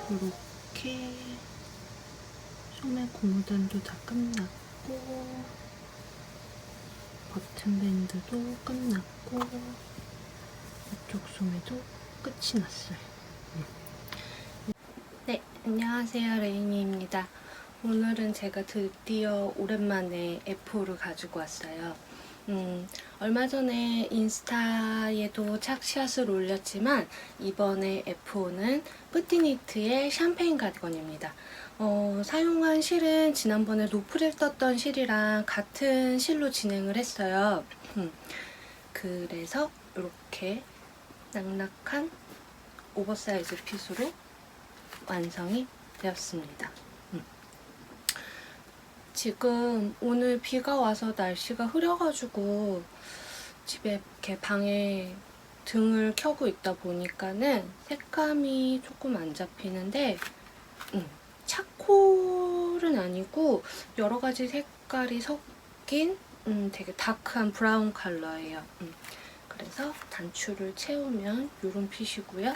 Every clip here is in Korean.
이렇게 소매 고무단도 다 끝났고 버튼 밴드도 끝났고 이쪽 소매도 끝이 났어요. 네, 안녕하세요. 레이니입니다. 오늘은 제가 드디어 오랜만에 F5를 가지고 왔어요. 얼마 전에 인스타에도 착샷을 올렸지만 이번에 F5는 뿌띠니트의 샴페인 가디건입니다. 사용한 실은 지난번에 노프릴 떴던 실이랑 같은 실로 진행을 했어요. 그래서 이렇게 낙낙한 오버사이즈 핏으로 완성이 되었습니다. 지금 오늘 비가 와서 날씨가 흐려가지고 집에 이렇게 방에 등을 켜고 있다 보니까는 색감이 조금 안 잡히는데 차콜은 아니고 여러 가지 색깔이 섞인 되게 다크한 브라운 컬러예요. 그래서 단추를 채우면 이런 핏이고요.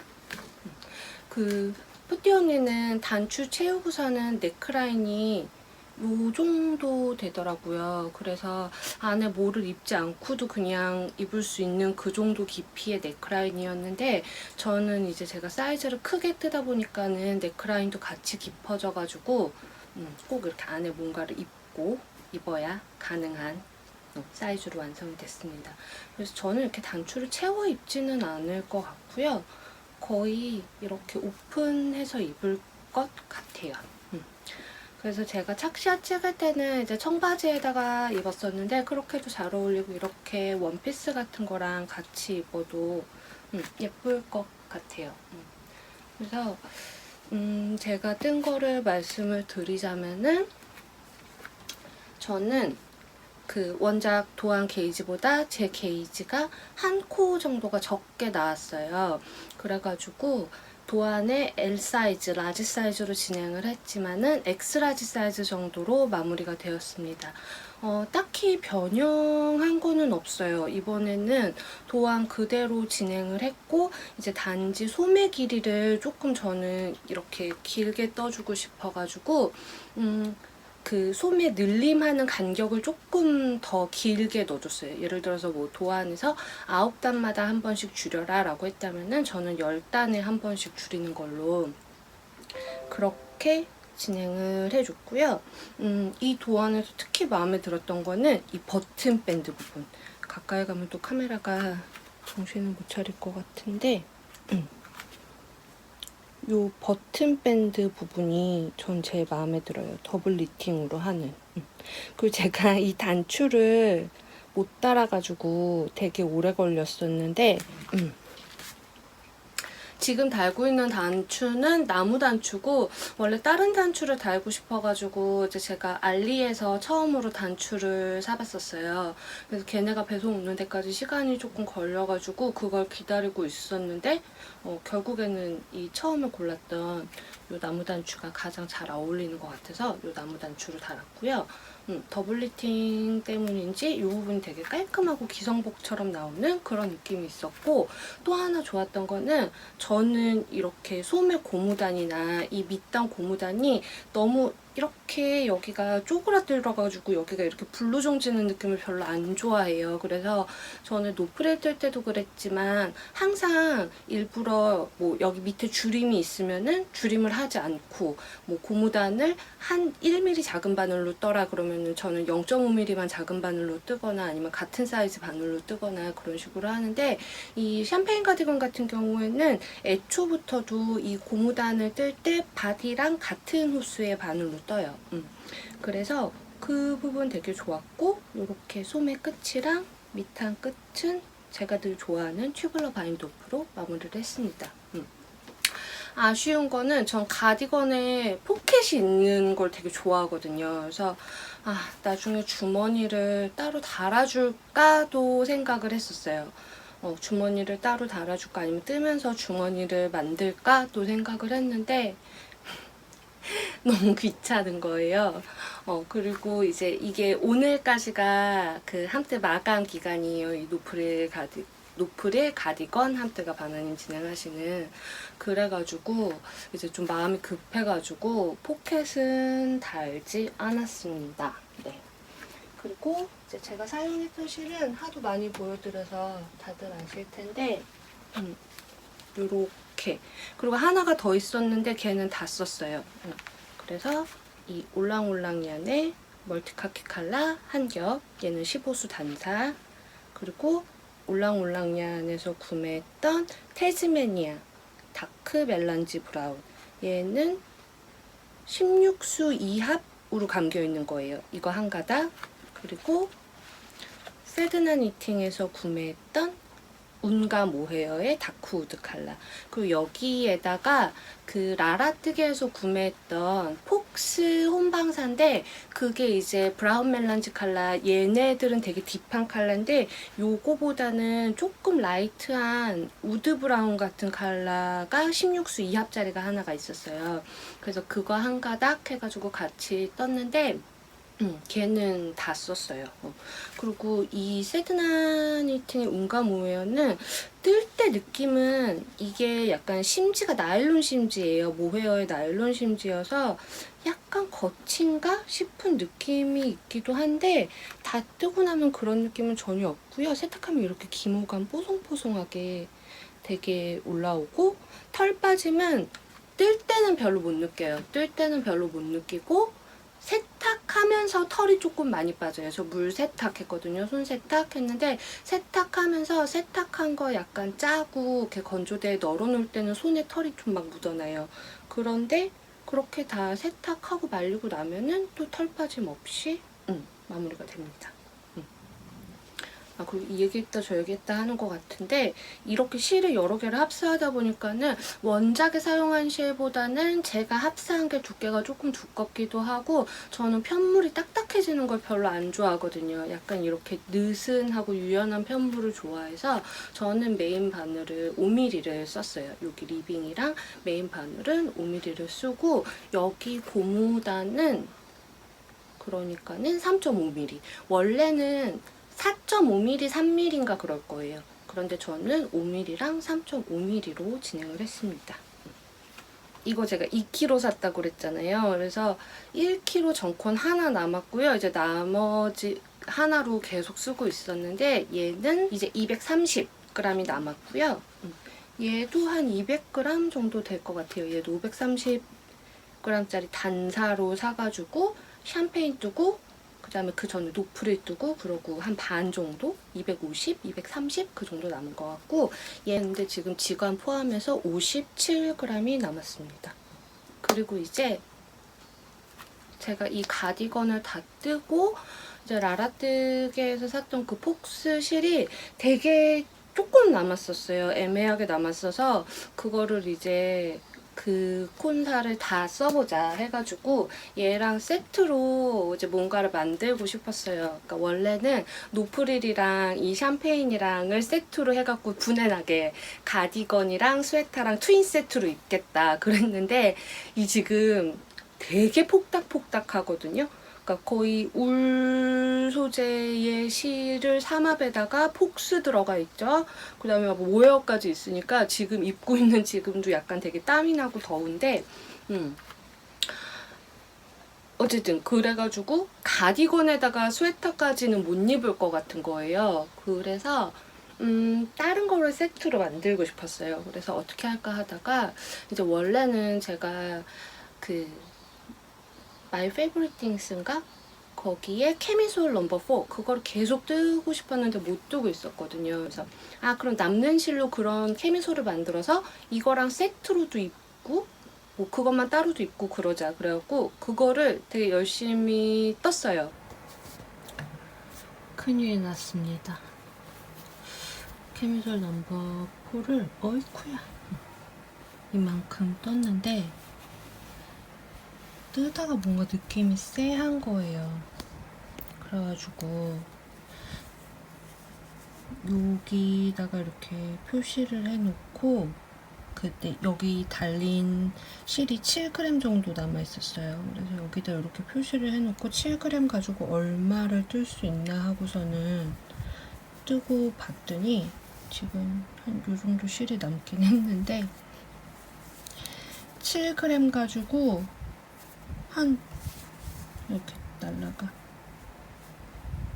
그 뿌띠 언니는 단추 채우고서는 넥라인이 요 정도 되더라고요. 그래서 안에 뭐를 입지 않고도 그냥 입을 수 있는 그 정도 깊이의 넥라인이었는데 저는 이제 제가 사이즈를 크게 뜨다 보니까는 넥라인도 같이 깊어져가지고 꼭 이렇게 안에 뭔가를 입어야 가능한 사이즈로 완성이 됐습니다. 그래서 저는 이렇게 단추를 채워 입지는 않을 것 같고요. 거의 이렇게 오픈해서 입을 것 같아요. 그래서 제가 착샷 찍을 때는 이제 청바지에다가 입었었는데 그렇게도 잘 어울리고 이렇게 원피스 같은 거랑 같이 입어도 예쁠 것 같아요. 그래서 제가 뜬 거를 말씀을 드리자면은 저는 그 원작 도안 게이지보다 제 게이지가 한 코 정도가 적게 나왔어요. 그래가지고 도안의 L 사이즈, 라지 사이즈로 진행을 했지만은 X 라지 사이즈 정도로 마무리가 되었습니다. 딱히 변형한 거는 없어요. 이번에는 도안 그대로 진행을 했고 이제 단지 소매 길이를 조금 저는 이렇게 길게 떠주고 싶어가지고 그 소매 늘림하는 간격을 조금 더 길게 넣어줬어요. 예를 들어서 뭐 도안에서 9단마다 한 번씩 줄여라 라고 했다면은 저는 10단에 한 번씩 줄이는 걸로 그렇게 진행을 해줬고요. 이 도안에서 특히 마음에 들었던 거는 이 버튼 밴드 부분. 가까이 가면 또 카메라가 정신을 못 차릴 것 같은데 요 버튼 밴드 부분이 전 제일 마음에 들어요. 더블 니팅으로 하는. 그리고 제가 이 단추를 못 달아가지고 되게 오래 걸렸었는데 지금 달고 있는 단추는 나무 단추고 원래 다른 단추를 달고 싶어가지고 이제 제가 알리에서 처음으로 단추를 사봤었어요. 그래서 걔네가 배송 오는 데까지 시간이 조금 걸려가지고 그걸 기다리고 있었는데 결국에는 이 처음에 골랐던 이 나무 단추가 가장 잘 어울리는 것 같아서 이 나무 단추를 달았고요. 더블 리팅 때문인지 이 부분이 되게 깔끔하고 기성복처럼 나오는 그런 느낌이 있었고 또 하나 좋았던 거는 저는 이렇게 소매 고무단이나 이 밑단 고무단이 너무 이렇게 여기가 쪼그라들어가지고 여기가 이렇게 불루정지는 느낌을 별로 안 좋아해요. 그래서 저는 노프릴 뜰 때도 그랬지만 항상 일부러 뭐 여기 밑에 줄임이 있으면은 줄임을 하지 않고 뭐 고무단을 한 1mm 작은 바늘로 떠라 그러면은 저는 0.5mm만 작은 바늘로 뜨거나 아니면 같은 사이즈 바늘로 뜨거나 그런 식으로 하는데 이 샴페인 가디건 같은 경우에는 애초부터도 이 고무단을 뜰 때 바디랑 같은 호수의 바늘로 떠요. 그래서 그 부분 되게 좋았고 이렇게 소매 끝이랑 밑단 끝은 제가 늘 좋아하는 튜블러 바인도프로 마무리를 했습니다. 아쉬운 거는 전 가디건에 포켓이 있는 걸 되게 좋아하거든요. 그래서 나중에 주머니를 따로 달아줄까도 생각을 했었어요. 주머니를 따로 달아줄까 아니면 뜨면서 주머니를 만들까도 생각을 했는데 너무 귀찮은 거예요. 그리고 이제 이게 오늘까지가 그 함대 마감 기간이에요. 이 노프릴 가디건 함대가 바나님 진행하시는. 그래가지고 이제 좀 마음이 급해가지고 포켓은 달지 않았습니다. 네. 그리고 이제 제가 사용했던 실은 하도 많이 보여드려서 다들 아실 텐데, 요렇게. 그리고 하나가 더 있었는데 걔는 다 썼어요. 그래서 이 올랑올랑얀의 멀티카키 칼라 한 겹, 얘는 15수 단사. 그리고 올랑올랑얀에서 구매했던 테즈메니아 다크 멜란지 브라운, 얘는 16수 2합으로 감겨 있는 거예요. 이거 한 가닥. 그리고 세드나 니팅에서 구매했던 운가 모헤어의 다크우드 칼라. 그리고 여기에다가 그 라라뜨게에서 구매했던 폭스 혼방사인데, 그게 이제 브라운 멜란지 칼라, 얘네들은 되게 딥한 칼라인데 요거보다는 조금 라이트한 우드 브라운 같은 칼라가 16수 2합짜리가 하나가 있었어요. 그래서 그거 한 가닥 해가지고 같이 떴는데 걔는 다 썼어요. 그리고 이 세드나 니팅의 운가 모헤어는 뜰 때 느낌은 이게 약간 심지가 나일론 심지예요. 모헤어의 나일론 심지여서 약간 거친가 싶은 느낌이 있기도 한데, 다 뜨고 나면 그런 느낌은 전혀 없고요. 세탁하면 이렇게 기모감 뽀송뽀송하게 되게 올라오고, 털 빠짐은 뜰 때는 별로 못 느껴요. 뜰 때는 별로 못 느끼고, 세탁하면서 털이 조금 많이 빠져요. 저 물 세탁했거든요. 손 세탁했는데 세탁하면서 세탁한 거 약간 짜고 이렇게 건조대에 널어놓을 때는 손에 털이 좀 막 묻어나요. 그런데 그렇게 다 세탁하고 말리고 나면은 또 털 빠짐 없이 마무리가 됩니다. 그리고 이 얘기했다 저 얘기했다 하는 것 같은데, 이렇게 실을 여러 개를 합사하다 보니까는 원작에 사용한 실보다는 제가 합사한 게 두께가 조금 두껍기도 하고, 저는 편물이 딱딱해지는 걸 별로 안 좋아하거든요. 약간 이렇게 느슨하고 유연한 편물을 좋아해서 저는 메인 바늘을 5mm를 썼어요. 여기 리빙이랑 메인 바늘은 5mm를 쓰고, 여기 고무단은 그러니까는 3.5mm. 원래는 4.5mm, 3mm인가 그럴 거예요. 그런데 저는 5mm랑 3.5mm로 진행을 했습니다. 이거 제가 2kg 샀다고 그랬잖아요. 그래서 1kg 정권 하나 남았고요. 이제 나머지 하나로 계속 쓰고 있었는데, 얘는 이제 230g이 남았고요. 얘도 한 200g 정도 될 것 같아요. 얘도 530g짜리 단사로 사가지고 샴페인 뜨고, 그 다음에 그 전에 노프릴 뜨고, 그러고 한 반 정도? 250, 230 그 정도 남은 것 같고, 얘는 근데 지금 지관 포함해서 57g이 남았습니다. 그리고 이제 제가 이 가디건을 다 뜨고, 이제 라라뜨게에서 샀던 그 폭스 실이 되게 조금 남았었어요. 애매하게 남았어서 그거를 이제 그 콘사를 다 써보자 해가지고 얘랑 세트로 이제 뭔가를 만들고 싶었어요. 그러니까 원래는 노프릴이랑 이 샴페인이랑을 세트로 해갖고 분해나게 가디건이랑 스웨터랑 트윈 세트로 입겠다 그랬는데, 이 지금 되게 폭닥폭닥하거든요. 그러니까 거의 울 소재의 실을 삼합에다가 폭스 들어가 있죠. 그 다음에 모헤어까지 있으니까 지금 입고 있는 지금도 약간 되게 땀이 나고 더운데, 어쨌든 그래가지고 가디건에다가 스웨터까지는 못 입을 것 같은 거예요. 그래서 다른 거를 세트로 만들고 싶었어요. 그래서 어떻게 할까 하다가, 이제 원래는 제가 그 My Favorite Things인가? 거기에 케미솔 넘버 4 그걸 계속 뜨고 싶었는데 못 뜨고 있었거든요. 그래서 그럼 남는 실로 그런 케미솔을 만들어서 이거랑 세트로도 입고 뭐 그것만 따로도 입고 그러자. 그래갖고 그거를 되게 열심히 떴어요. 큰일이 났습니다. 케미솔 넘버 4를 어이쿠야 이만큼 떴는데, 뜨다가 뭔가 느낌이 쎄한 거예요. 그래가지고 여기다가 이렇게 표시를 해놓고 그때 여기 달린 실이 7g 정도 남아있었어요. 그래서 여기다 이렇게 표시를 해놓고 7g 가지고 얼마를 뜰 수 있나 하고서는 뜨고 봤더니 지금 한 요 정도 실이 남긴 했는데 7g 가지고 한 이렇게 날라가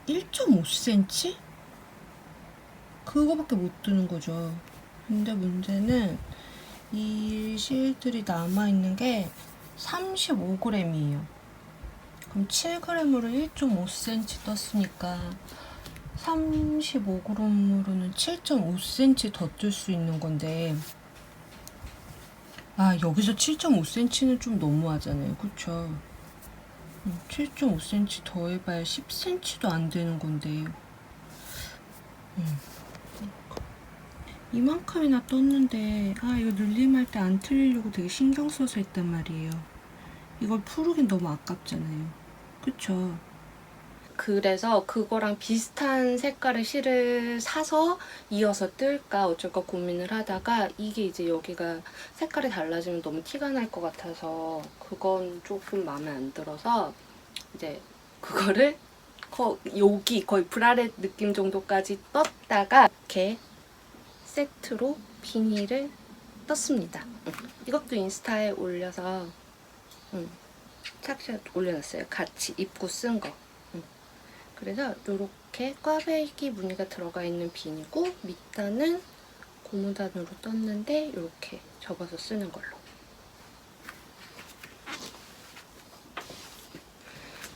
1.5cm? 그거밖에 못 뜨는 거죠. 근데 문제는 이 실들이 남아있는 게 35g이에요. 그럼 7g으로 1.5cm 떴으니까 35g으로는 7.5cm 더 뜰 수 있는 건데, 아, 여기서 7.5cm는 좀 너무하잖아요. 그쵸? 7.5cm 더해봐야 10cm도 안 되는 건데, 이만큼이나 떴는데, 아, 이거 늘림할 때 안 틀리려고 되게 신경 써서 했단 말이에요. 이걸 푸르긴 너무 아깝잖아요. 그쵸? 그래서 그거랑 비슷한 색깔의 실을 사서 이어서 뜰까 어쩔까 고민을 하다가, 이게 이제 여기가 색깔이 달라지면 너무 티가 날 것 같아서 그건 조금 마음에 안 들어서 이제 그거를 여기 거의 브라렛 느낌 정도까지 떴다가 이렇게 세트로 비닐을 떴습니다. 이것도 인스타에 올려서 착샷 올려놨어요. 같이 입고 쓴 거. 그래서 이렇게 꽈배기 무늬가 들어가 있는 비니고, 밑단은 고무단으로 떴는데 이렇게 접어서 쓰는 걸로.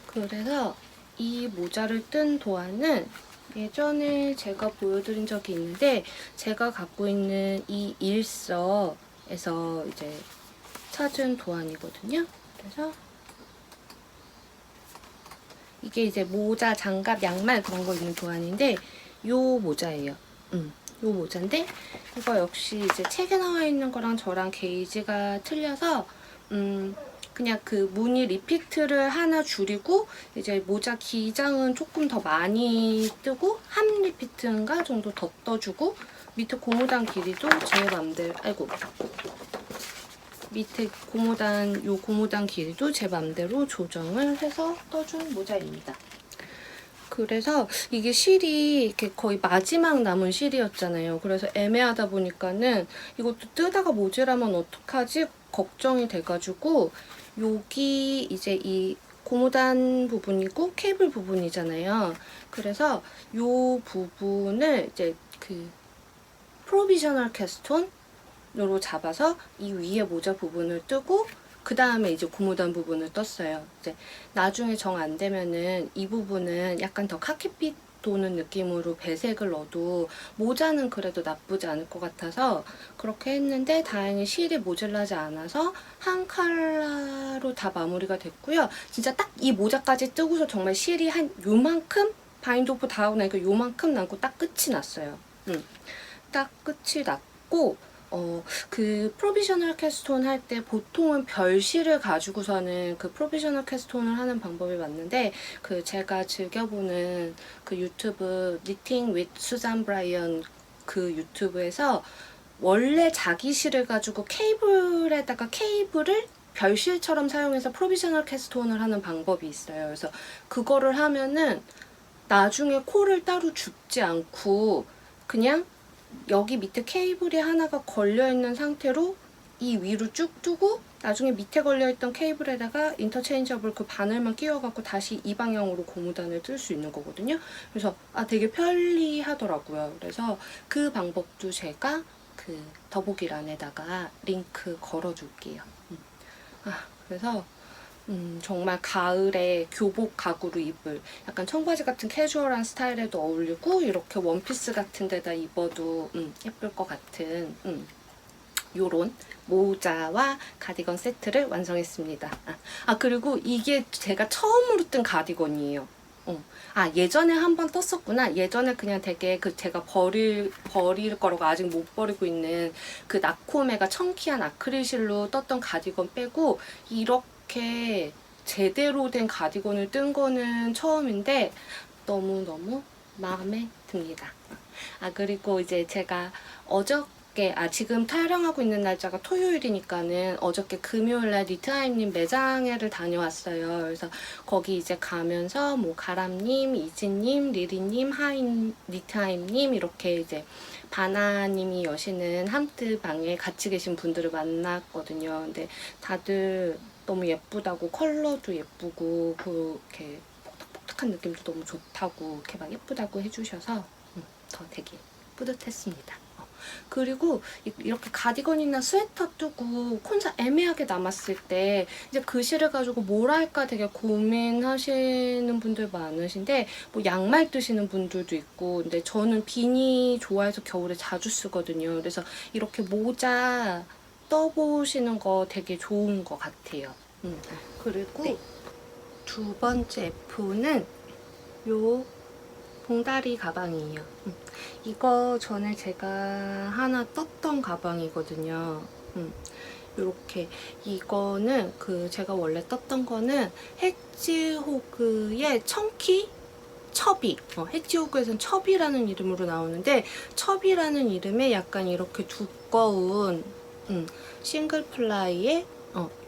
그래서 이 모자를 뜬 도안은 예전에 제가 보여드린 적이 있는데, 제가 갖고 있는 이 일서에서 이제 찾은 도안이거든요. 그래서 이게 이제 모자, 장갑, 양말 그런 거 있는 도안인데, 요 모자예요. 요 모자인데, 이거 역시 이제 책에 나와 있는 거랑 저랑 게이지가 틀려서 그냥 그 무늬 리피트를 하나 줄이고, 이제 모자 기장은 조금 더 많이 뜨고, 한 리피트인가 정도 더 떠주고, 밑에 고무단 길이도 제 맘대로, 아이고, 밑에 요 고무단 길이도 제 맘대로 조정을 해서 떠준 모자입니다. 그래서 이게 실이 이렇게 거의 마지막 남은 실이었잖아요. 그래서 애매하다 보니까는 이것도 뜨다가 모자라면 어떡하지 걱정이 돼가지고, 여기 이제 이 고무단 부분이고 케이블 부분이잖아요. 그래서 요 부분을 이제 그 프로비저널 캐스톤으로 잡아서 이 위에 모자 부분을 뜨고, 그 다음에 이제 고무단 부분을 떴어요. 이제 나중에 정 안 되면은 이 부분은 약간 더 카키빛 도는 느낌으로 배색을 넣어도 모자는 그래도 나쁘지 않을 것 같아서 그렇게 했는데, 다행히 실이 모자라지 않아서 한 컬러로 다 마무리가 됐고요. 진짜 딱 이 모자까지 뜨고서 정말 실이 한 요만큼, 바인드 오프 다 하고 나니까 요만큼 남고 딱 끝이 났어요. 딱 끝이 났고, 그 프로비저널 캐스톤 할 때 보통은 별실을 가지고서는 그 프로비저널 캐스톤을 하는 방법이 맞는데, 그 제가 즐겨보는 그 유튜브 니팅 with 수잔 브라이언 그 유튜브에서 원래 자기 실을 가지고 케이블에다가 케이블을 별실처럼 사용해서 프로비저널 캐스톤을 하는 방법이 있어요. 그래서 그거를 하면은 나중에 코를 따로 줍지 않고 그냥 여기 밑에 케이블이 하나가 걸려있는 상태로 이 위로 쭉 두고, 나중에 밑에 걸려있던 케이블에다가 인터체인저블 그 바늘만 끼워갖고 다시 이 방향으로 고무단을 뜰 수 있는 거거든요. 그래서 되게 편리하더라고요. 그래서 그 방법도 제가 그 더보기란에다가 링크 걸어줄게요. 그래서 정말 가을에 교복 가구로 입을 약간 청바지 같은 캐주얼한 스타일에도 어울리고, 이렇게 원피스 같은 데다 입어도 예쁠 것 같은 요런 모자와 가디건 세트를 완성했습니다. 그리고 이게 제가 처음으로 뜬 가디건이에요. 예전에 한번 떴었구나. 예전에 그냥 되게 제가 버릴 거라고 아직 못 버리고 있는 그 나코메가 청키한 아크릴실로 떴던 가디건 빼고, 이렇게 제대로 된 가디건을 뜬 거는 처음인데 너무너무 마음에 듭니다. 그리고 이제 제가 어저께 지금 촬영하고 있는 날짜가 토요일이니까는 어저께 금요일날 니트하임님 매장회를 다녀왔어요. 그래서 거기 이제 가면서 뭐 가람님, 이지님, 리리님, 니트하임님 이렇게 이제 바나님이 여시는 함트 방에 같이 계신 분들을 만났거든요. 근데 다들 너무 예쁘다고, 컬러도 예쁘고 그렇게 폭탁폭탁한 느낌도 너무 좋다고 이렇게 막 예쁘다고 해주셔서 더 되게 뿌듯했습니다. 그리고 이렇게 가디건이나 스웨터 뜨고 콘사 애매하게 남았을 때 이제 그 실을 가지고 뭘 할까 되게 고민하시는 분들 많으신데, 뭐 양말 뜨시는 분들도 있고, 근데 저는 비니 좋아해서 겨울에 자주 쓰거든요. 그래서 이렇게 모자 떠보시는 거 되게 좋은 것 같아요. 그리고 네. 두 번째 F는 요 봉다리 가방이에요. 이거 전에 제가 하나 떴던 가방이거든요. 이렇게 이거는 제가 원래 떴던 거는 헤지호그의 청키 첩이, 헤지호그에서는 첩이라는 이름으로 나오는데, 첩이라는 이름에 약간 이렇게 두꺼운 싱글 플라이의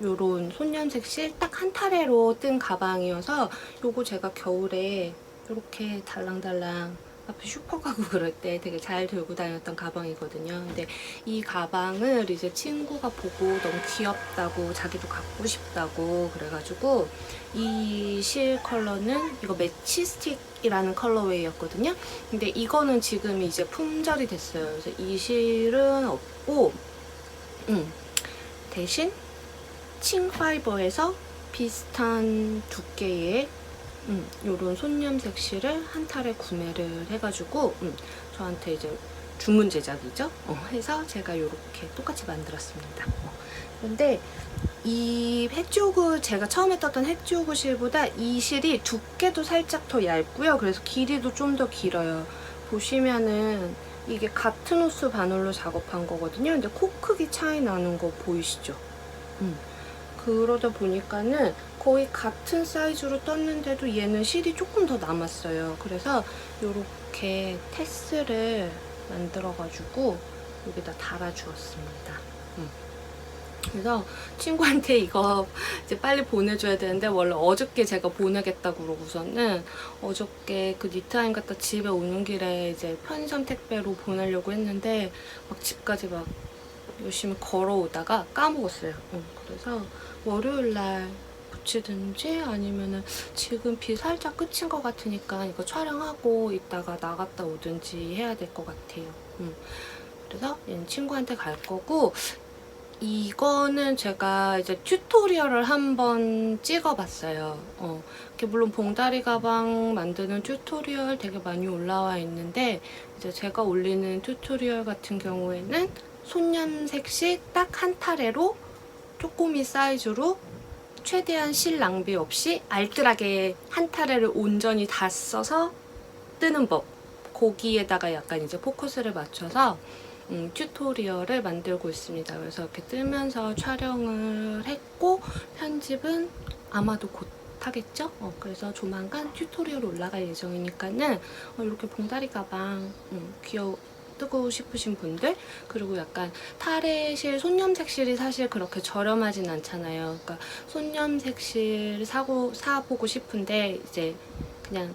요런 손염색 실 딱 한 타래로 뜬 가방이어서 요거 제가 겨울에 이렇게 달랑달랑 앞에 슈퍼 가고 그럴 때 되게 잘 들고 다녔던 가방이거든요. 근데 이 가방을 이제 친구가 보고 너무 귀엽다고, 자기도 갖고 싶다고 그래가지고, 이 실 컬러는 이거 매치스틱이라는 컬러웨이였거든요. 근데 이거는 지금 이제 품절이 됐어요. 그래서 이 실은 없고, 대신 칭파이버에서 비슷한 두께의 요런 손염색 실을 한 탈에 구매를 해가지고 저한테 이제 주문 제작이죠. 해서 제가 요렇게 똑같이 만들었습니다. 근데 이 헤지호그, 제가 처음에 떴던 헤지호그 실보다 이 실이 두께도 살짝 더 얇고요. 그래서 길이도 좀 더 길어요. 보시면은 이게 같은 호스 바늘로 작업한 거거든요. 근데 코 크기 차이 나는 거 보이시죠? 그러다 보니까는 거의 같은 사이즈로 떴는데도 얘는 실이 조금 더 남았어요. 그래서 이렇게 테스를 만들어가지고 여기다 달아주었습니다. 그래서 친구한테 이거 이제 빨리 보내줘야 되는데, 원래 어저께 제가 보내겠다고 그러고서는 어저께 그 니트하임 갔다 집에 오는 길에 이제 편의점 택배로 보내려고 했는데 막 집까지 막 열심히 걸어오다가 까먹었어요. 그래서 월요일날 붙이든지 아니면은 지금 비 살짝 그친 것 같으니까 이거 촬영하고 이따가 나갔다 오든지 해야 될 것 같아요. 그래서 얘는 친구한테 갈 거고, 이거는 제가 이제 튜토리얼을 한번 찍어봤어요. 물론 봉다리 가방 만드는 튜토리얼 되게 많이 올라와 있는데, 이제 제가 올리는 튜토리얼 같은 경우에는 손염색시 딱 한 타래로 쪼꼬미 사이즈로 최대한 실 낭비 없이 알뜰하게 한 타래를 온전히 다 써서 뜨는 법, 거기에다가 약간 이제 포커스를 맞춰서 튜토리얼을 만들고 있습니다. 그래서 이렇게 뜨면서 촬영을 했고, 편집은 아마도 곧 하겠죠? 그래서 조만간 튜토리얼 올라갈 예정이니까는 이렇게 봉다리 가방 뜨고 싶으신 분들, 그리고 약간 타래실, 손염색 실이 사실 그렇게 저렴하진 않잖아요. 그러니까 손염색 실 사보고 싶은데 이제 그냥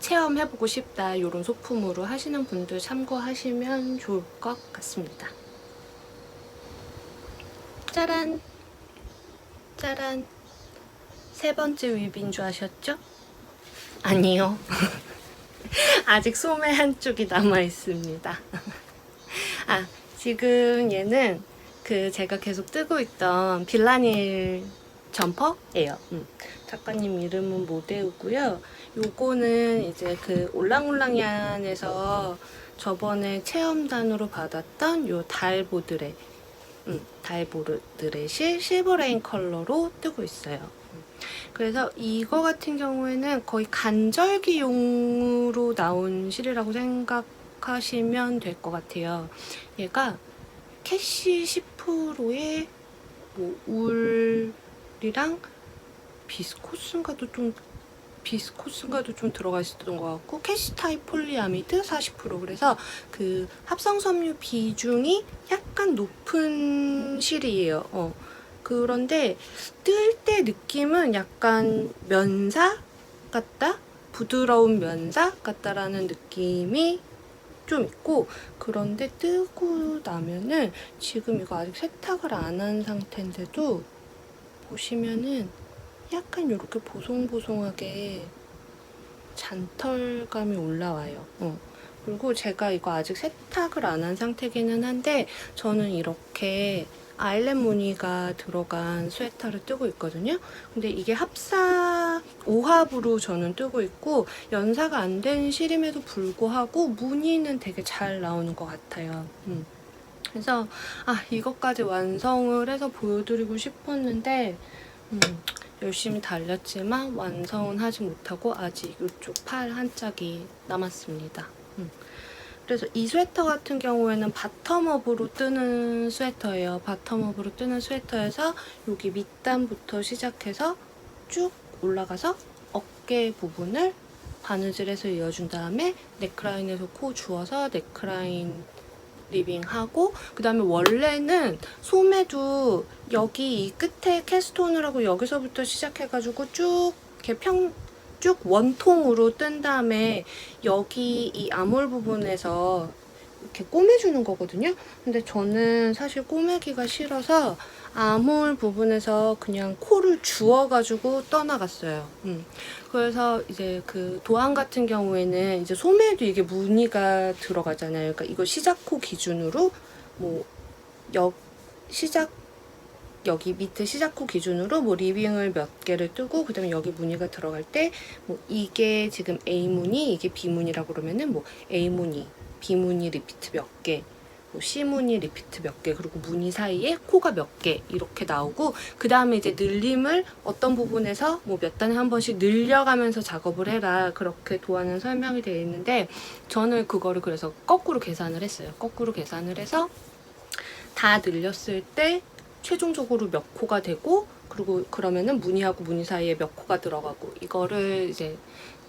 체험해보고 싶다, 이런 소품으로 하시는 분들 참고하시면 좋을 것 같습니다. 짜란! 짜란! 세 번째 윕인 줄 아셨죠? 아니요. 아직 소매 한쪽이 남아있습니다. 지금 얘는 제가 계속 뜨고 있던 빌라닐 점퍼예요. 작가님 이름은 못 외우고요. 요거는 이제 올랑올랑얀에서 저번에 체험단으로 받았던 요 달보드레 실 실버레인 컬러로 뜨고 있어요. 그래서 이거 같은 경우에는 거의 간절기용으로 나온 실이라고 생각하시면 될 것 같아요. 얘가 캐시 10%의 울이랑 비스코스인가도 좀 비스코스인가도 좀 들어가 있었던 것 같고 캐시타입 폴리아미드 40%. 그래서 그 합성 섬유 비중이 약간 높은 실이에요. 그런데 뜰 때 느낌은 약간 면사 같다? 부드러운 면사 같다라는 느낌이 좀 있고, 그런데 뜨고 나면은 지금 이거 아직 세탁을 안 한 상태인데도 보시면은 약간 이렇게 보송보송하게 잔털감이 올라와요. 그리고 제가 이거 아직 세탁을 안 한 상태기는 한데 저는 이렇게 아일렛 무늬가 들어간 스웨터를 뜨고 있거든요. 근데 이게 합사 5합으로 저는 뜨고 있고 연사가 안 된 실임에도 불구하고 무늬는 되게 잘 나오는 것 같아요. 그래서 이것까지 완성을 해서 보여드리고 싶었는데 열심히 달렸지만 완성은 하지 못하고 아직 이쪽 팔 한 짝이 남았습니다. 그래서 이 스웨터 같은 경우에는 바텀업으로 뜨는 스웨터예요. 바텀업으로 뜨는 스웨터에서 여기 밑단부터 시작해서 쭉 올라가서 어깨 부분을 바느질해서 이어준 다음에 넥라인에서 코 주어서 넥라인 리빙하고, 그 다음에 원래는 소매도 여기 이 끝에 캐스톤을 하고 여기서부터 시작해가지고 쭉 이렇게 쭉 원통으로 뜬 다음에 여기 이 아몰 부분에서 이렇게 꼬매주는 거거든요. 근데 저는 사실 꼬매기가 싫어서 아몰 부분에서 그냥 코를 주워가지고 떠나갔어요. 그래서 이제 그 도안 같은 경우에는 이제 소매도 이게 무늬가 들어가잖아요. 그러니까 이거 시작코 기준으로 뭐 여기 밑에 시작코 기준으로 뭐 리빙을 몇 개를 뜨고, 그 다음에 여기 무늬가 들어갈 때 뭐 이게 지금 A 무늬, 이게 B 무늬라고 그러면은 뭐 A 무늬, B 무늬 리피트 몇 개, 뭐 C 무늬 리피트 몇 개, 그리고 무늬 사이에 코가 몇 개 이렇게 나오고, 그 다음에 이제 늘림을 어떤 부분에서 뭐 몇 단에 한 번씩 늘려가면서 작업을 해라, 그렇게 도안은 설명이 되어 있는데 저는 그거를 그래서 거꾸로 계산을 했어요. 거꾸로 계산을 해서 다 늘렸을 때 최종적으로 몇 코가 되고, 그리고 그러면은 무늬하고 무늬 사이에 몇 코가 들어가고, 이거를 이제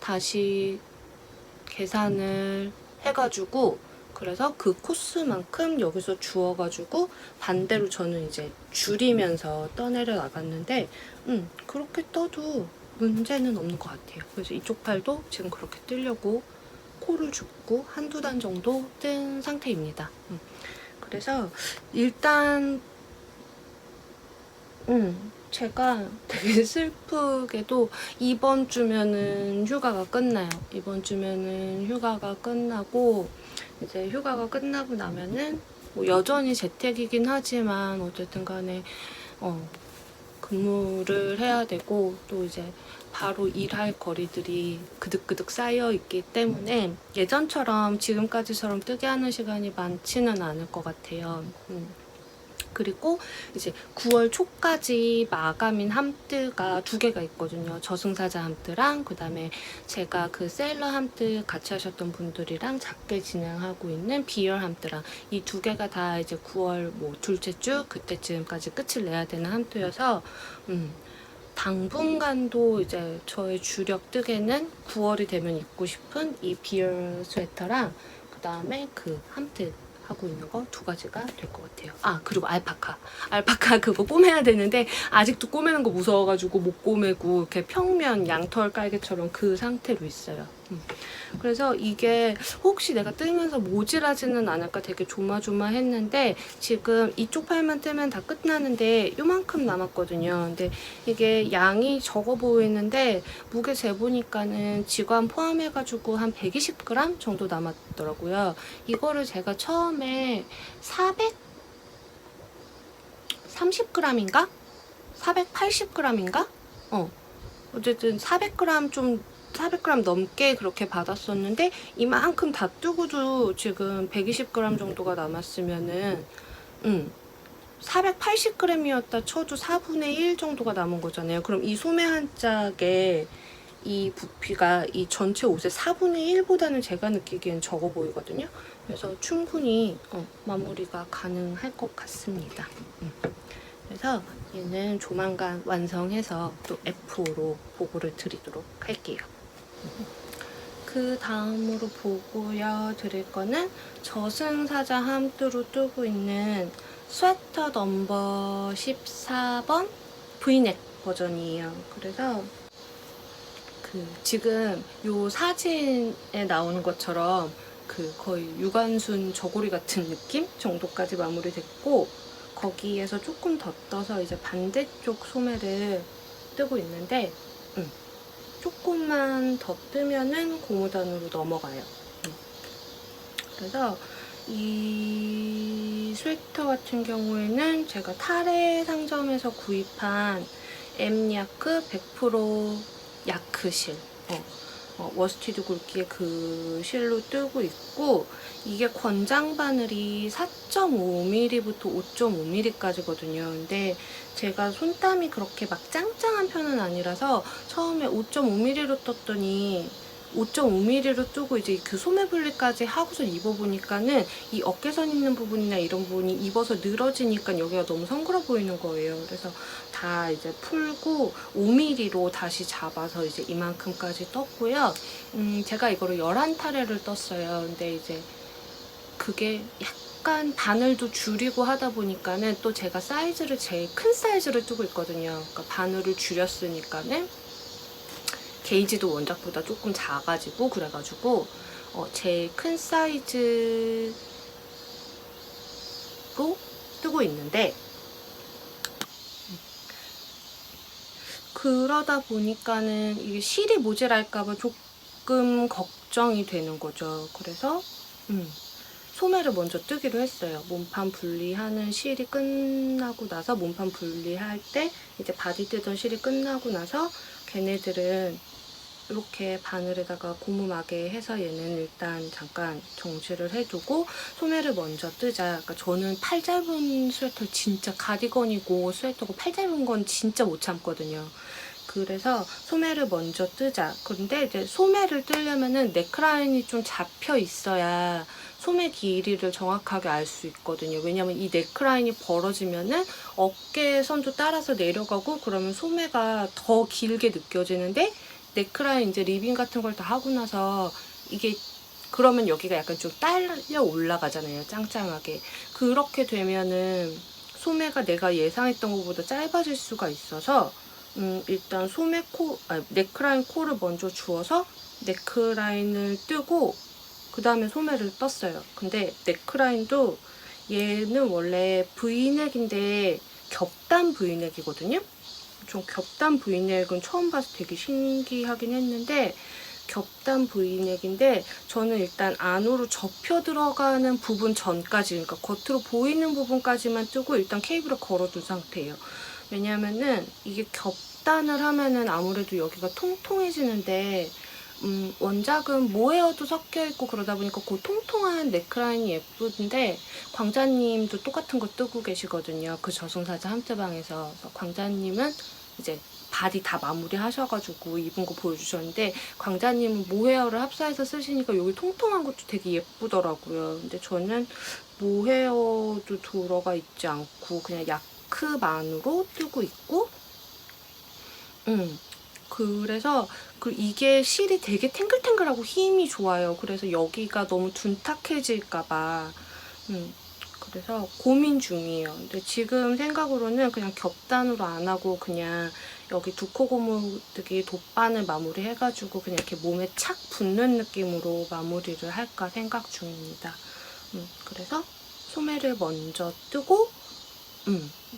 다시 계산을 해가지고, 그래서 그 코스만큼 여기서 주어가지고 반대로 저는 이제 줄이면서 떠내려 나갔는데 그렇게 떠도 문제는 없는 것 같아요. 그래서 이쪽 팔도 지금 그렇게 뜨려고 코를 줍고 한두 단 정도 뜬 상태입니다. 그래서 일단 제가 되게 슬프게도 이번 주면은 휴가가 끝나요. 이번 주면은 휴가가 끝나고, 이제 휴가가 끝나고 나면은 뭐 여전히 재택이긴 하지만 어쨌든 간에 근무를 해야 되고, 또 이제 바로 일할 거리들이 그득그득 쌓여 있기 때문에 예전처럼 지금까지처럼 뜨게 하는 시간이 많지는 않을 것 같아요. 그리고 이제 9월 초까지 마감인 함뜨가 2개가 있거든요. 저승사자 함뜨랑 그 다음에 제가 그 세일러 함뜨 같이 하셨던 분들이랑 작게 진행하고 있는 비열 함뜨랑 이 2개가 다 이제 9월 뭐 둘째 주 그때쯤까지 끝을 내야 되는 함뜨여서 당분간도 이제 저의 주력 뜨개는 9월이 되면 입고 싶은 이 비열 스웨터랑 그 다음에 그 함뜨 하고 있는 거 2가지가 될 것 같아요. 그리고 알파카 그거 꼬매야 되는데 아직도 꼬매는 거 무서워가지고 못 꼬매고 이렇게 평면 양털 깔개처럼 그 상태로 있어요. 그래서 이게 혹시 내가 뜨면서 모질하지는 않을까 되게 조마조마했는데 지금 이쪽 팔만 뜨면 다 끝나는데 요만큼 남았거든요. 근데 이게 양이 적어 보이는데 무게 재보니까는 지관 포함해가지고 한 120g 정도 남았더라고요. 이거를 제가 처음에 430g인가? 480g인가? 어쨌든 400g 넘게 그렇게 받았었는데 이만큼 다 뜨고도 지금 120g 정도가 남았으면은 480g이었다 쳐도 4분의 1 정도가 남은 거잖아요. 그럼 이 소매 한 짝에 이 부피가 이 전체 옷의 4분의 1보다는 제가 느끼기엔 적어 보이거든요. 그래서 충분히 마무리가 가능할 것 같습니다. 그래서 얘는 조만간 완성해서 또 F5로 보고를 드리도록 할게요. 그 다음으로 보고요 드릴 거는 저승사자 함투로 뜨고 있는 스웨터 넘버 14번 V넥 버전이에요. 그래서 지금 요 사진에 나오는 것처럼 거의 유관순 저고리 같은 느낌 정도까지 마무리됐고, 거기에서 조금 더 떠서 이제 반대쪽 소매를 뜨고 있는데, 조금만 더 뜨면은 고무단으로 넘어가요. 그래서 이 스웨터 같은 경우에는 제가 타레 상점에서 구입한 M야크 100% 야크실, 워스티드 굵기의 그 실로 뜨고 있고, 이게 권장 바늘이 4.5mm부터 5.5mm까지거든요. 근데 제가 손땀이 그렇게 막 짱짱한 편은 아니라서 처음에 5.5mm로 떴더니 5.5mm로 뜨고 이제 그 소매 분리까지 하고서 입어보니까는 이 어깨선 있는 부분이나 이런 부분이 입어서 늘어지니까 여기가 너무 성그러 보이는 거예요. 그래서 다 이제 풀고 5mm로 다시 잡아서 이제 이만큼까지 떴고요. 제가 이거를 11타레를 떴어요. 근데 이제 그게 약간 바늘도 줄이고 하다 보니까는 또 제가 사이즈를 제일 큰 사이즈를 뜨고 있거든요. 그러니까 바늘을 줄였으니까는 게이지도 원작보다 조금 작아지고 그래가지고 제일 큰 사이즈로 뜨고 있는데, 그러다 보니까는 이게 실이 모자랄까봐 조금 걱정이 되는 거죠. 그래서 소매를 먼저 뜨기로 했어요. 몸판 분리하는 실이 끝나고 나서, 몸판 분리할 때 이제 바디 뜨던 실이 끝나고 나서 걔네들은 이렇게 바늘에다가 고무마개 해서 얘는 일단 잠깐 정지를 해두고 소매를 먼저 뜨자. 그러니까 저는 팔 짧은 스웨터, 진짜 가디건이고 스웨터고 팔 짧은 건 진짜 못 참거든요. 그래서 소매를 먼저 뜨자. 그런데 이제 소매를 뜨려면은 넥라인이 좀 잡혀 있어야 소매 길이를 정확하게 알 수 있거든요. 왜냐면 이 넥라인이 벌어지면은 어깨 선도 따라서 내려가고 그러면 소매가 더 길게 느껴지는데, 넥라인 이제 리빙 같은 걸 다 하고 나서 이게 그러면 여기가 약간 좀 딸려 올라가잖아요. 짱짱하게. 그렇게 되면은 소매가 내가 예상했던 것보다 짧아질 수가 있어서 일단 넥라인 코를 먼저 주어서 넥라인을 뜨고 그 다음에 소매를 떴어요. 근데 넥라인도 얘는 원래 V넥인데 겹단 V넥이거든요. 좀 겹단 V넥은 처음 봐서 되게 신기하긴 했는데, 겹단 V넥인데 저는 일단 안으로 접혀 들어가는 부분 전까지, 그러니까 겉으로 보이는 부분까지만 뜨고 일단 케이블을 걸어둔 상태예요. 왜냐면은 이게 겹단을 하면은 아무래도 여기가 통통해지는데, 원작은 모헤어도 섞여있고 그러다 보니까 그 통통한 넥라인이 예쁜데, 광자님도 똑같은 거 뜨고 계시거든요. 그 저승사자 함트방에서. 광자님은 이제 바디 다 마무리 하셔가지고 입은 거 보여주셨는데, 광자님은 모헤어를 합사해서 쓰시니까 여기 통통한 것도 되게 예쁘더라고요. 근데 저는 모헤어도 들어가 있지 않고 그냥 야크만으로 뜨고 있고, 그래서 이게 실이 되게 탱글탱글하고 힘이 좋아요. 그래서 여기가 너무 둔탁해질까봐 그래서 고민 중이에요. 근데 지금 생각으로는 그냥 겹단으로 안 하고 그냥 여기 두코고무뜨기 돗바늘 마무리 해가지고 그냥 이렇게 몸에 착 붙는 느낌으로 마무리를 할까 생각 중입니다. 그래서 소매를 먼저 뜨고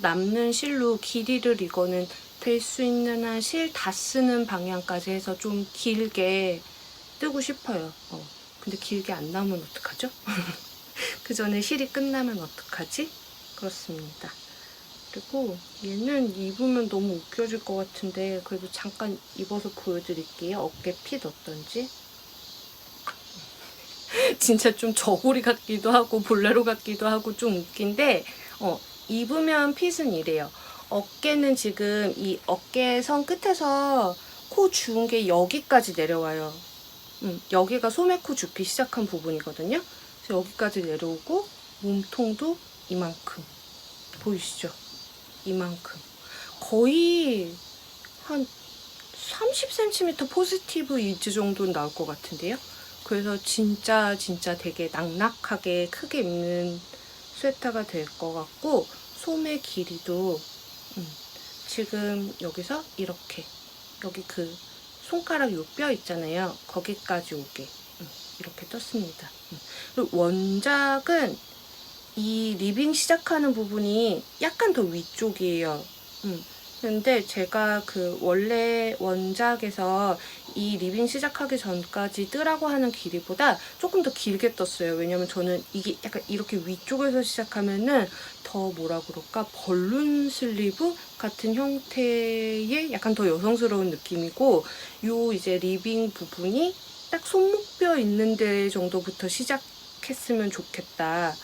남는 실로 길이를 이거는 될 수 있는 한 실 다 쓰는 방향까지 해서 좀 길게 뜨고 싶어요. 근데 길게 안 나오면 어떡하죠? 그 전에 실이 끝나면 어떡하지? 그렇습니다. 그리고 얘는 입으면 너무 웃겨질 것 같은데 그래도 잠깐 입어서 보여드릴게요. 어깨 핏 어떤지. 진짜 좀 저고리 같기도 하고 볼레로 같기도 하고 좀 웃긴데, 입으면 핏은 이래요. 어깨는 지금 이 어깨 선 끝에서 코 주운 게 여기까지 내려와요. 여기가 소매코 줍기 시작한 부분이거든요. 그래서 여기까지 내려오고 몸통도 이만큼 보이시죠? 이만큼. 거의 한 30cm 포지티브 이즈 정도는 나올 것 같은데요. 그래서 진짜 되게 낙낙하게 크게 입는 스웨터가 될 것 같고, 소매 길이도 지금 여기서 이렇게 여기 그 손가락 요 뼈 있잖아요. 거기까지 오게 이렇게 떴습니다. 그리고 원작은 이 리빙 시작하는 부분이 약간 더 위쪽이에요. 근데 제가 그 원래 원작에서 이 리빙 시작하기 전까지 뜨라고 하는 길이보다 조금 더 길게 떴어요. 왜냐면 저는 이게 약간 이렇게 위쪽에서 시작하면은 더 뭐라 그럴까, 벌룬 슬리브 같은 형태의 약간 더 여성스러운 느낌이고, 요 이제 리빙 부분이 딱 손목뼈 있는 데 정도부터 시작했으면 좋겠다.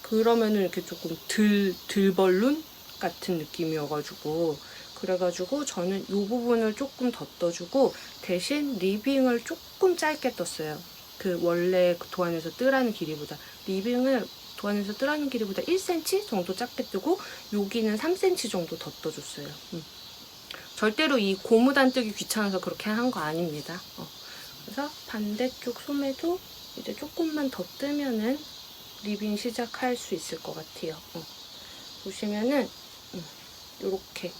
그러면은 이렇게 조금 덜 벌룬 같은 느낌이어가지고, 그래가지고 저는 이 부분을 조금 더 떠주고 대신 리빙을 조금 짧게 떴어요. 그 원래 도안에서 뜨라는 길이보다, 리빙을 도안에서 뜨라는 길이보다 1cm 정도 짧게 뜨고 여기는 3cm 정도 더 떠줬어요. 절대로 이 고무단 뜨기 귀찮아서 그렇게 한 거 아닙니다. 그래서 반대쪽 소매도 이제 조금만 더 뜨면은 리빙 시작할 수 있을 것 같아요. 보시면은 요렇게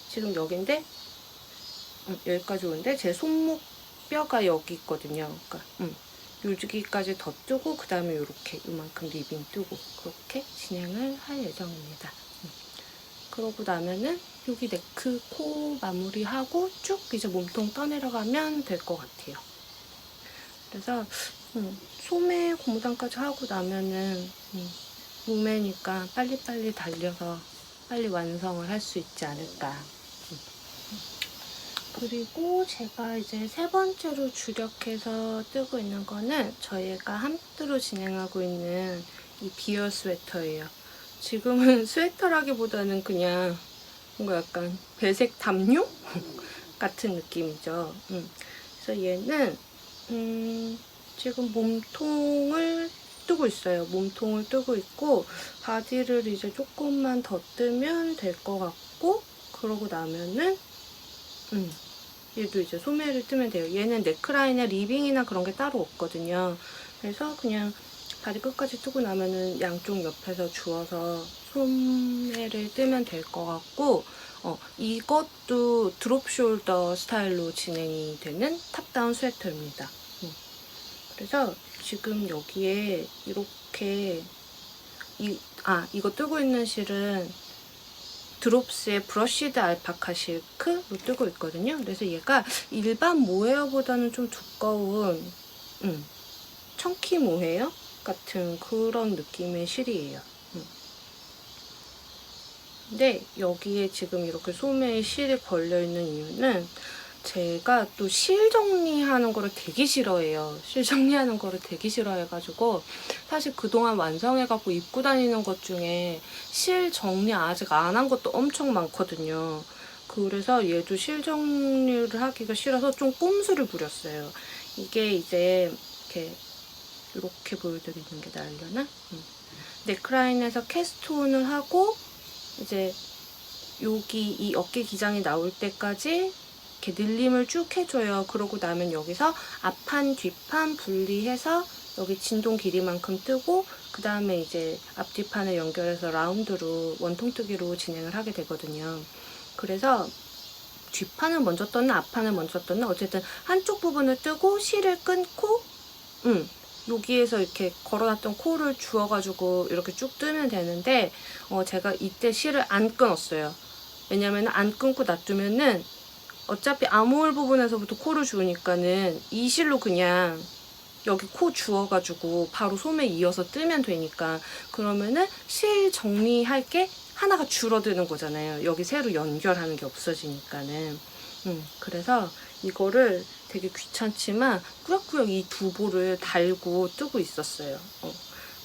지금 여긴데 여기까지 오는데 제 손목 뼈가 여기 있거든요. 그러니까 여기까지 더 뜨고 그 다음에 요렇게 요만큼 리빙 뜨고 그렇게 진행을 할 예정입니다. 그러고 나면은 여기 네크 코 마무리하고 쭉 이제 몸통 떠내려가면 될 것 같아요. 그래서 소매 고무단까지 하고 나면은 룸메니까 빨리빨리 달려서 빨리 완성을 할 수 있지 않을까. 그리고 제가 이제 세 번째로 주력해서 뜨고 있는 거는 저희가 함트로 진행하고 있는 이 비어 스웨터예요. 지금은 스웨터라기보다는 그냥 뭔가 약간 배색 담요 같은 느낌이죠. 그래서 얘는 지금 몸통을 뜨고 있어요. 몸통을 뜨고 있고 바디를 이제 조금만 더 뜨면 될 것 같고, 그러고 나면은 얘도 이제 소매를 뜨면 돼요. 얘는 넥라인이나 리빙이나 그런 게 따로 없거든요. 그래서 그냥 바디 끝까지 뜨고 나면은 양쪽 옆에서 주워서 소매를 뜨면 될 것 같고, 이것도 드롭 숄더 스타일로 진행이 되는 탑다운 스웨터입니다. 그래서 지금 여기에 이렇게 이거 뜨고 있는 실은 드롭스의 브러쉬드 알파카 실크로 뜨고 있거든요. 그래서 얘가 일반 모헤어보다는 좀 두꺼운 청키 모헤어 같은 그런 느낌의 실이에요. 근데 여기에 지금 이렇게 소매에 실이 걸려있는 이유는 제가 또 실 정리하는 거를 되게 싫어해요. 실 정리하는 거를 되게 싫어해가지고 사실 그동안 완성해갖고 입고 다니는 것 중에 실 정리 아직 안 한 것도 엄청 많거든요. 그래서 얘도 실 정리를 하기가 싫어서 좀 꼼수를 부렸어요. 이게 이제 이렇게 보여드리는 게 나으려나? 넥라인에서 캐스트온을 하고 이제 여기 이 어깨 기장이 나올 때까지 이렇게 늘림을 쭉 해줘요. 그러고 나면 여기서 앞판, 뒷판 분리해서 여기 진동 길이만큼 뜨고 그 다음에 이제 앞뒤판을 연결해서 라운드로 원통뜨기로 진행을 하게 되거든요. 그래서 뒷판을 먼저 떴나 앞판을 먼저 떴나 어쨌든 한쪽 부분을 뜨고 실을 끊고 여기에서 이렇게 걸어놨던 코를 주워가지고 이렇게 쭉 뜨면 되는데 제가 이때 실을 안 끊었어요. 왜냐면 안 끊고 놔두면은 어차피 아몰 부분에서부터 코를 주우니까는 이 실로 그냥 여기 코 주워가지고 바로 소매 이어서 뜨면 되니까, 그러면은 실 정리할 게 하나가 줄어드는 거잖아요. 여기 새로 연결하는 게 없어지니까는. 그래서 이거를 되게 귀찮지만 꾸역꾸역 이 두 볼을 달고 뜨고 있었어요.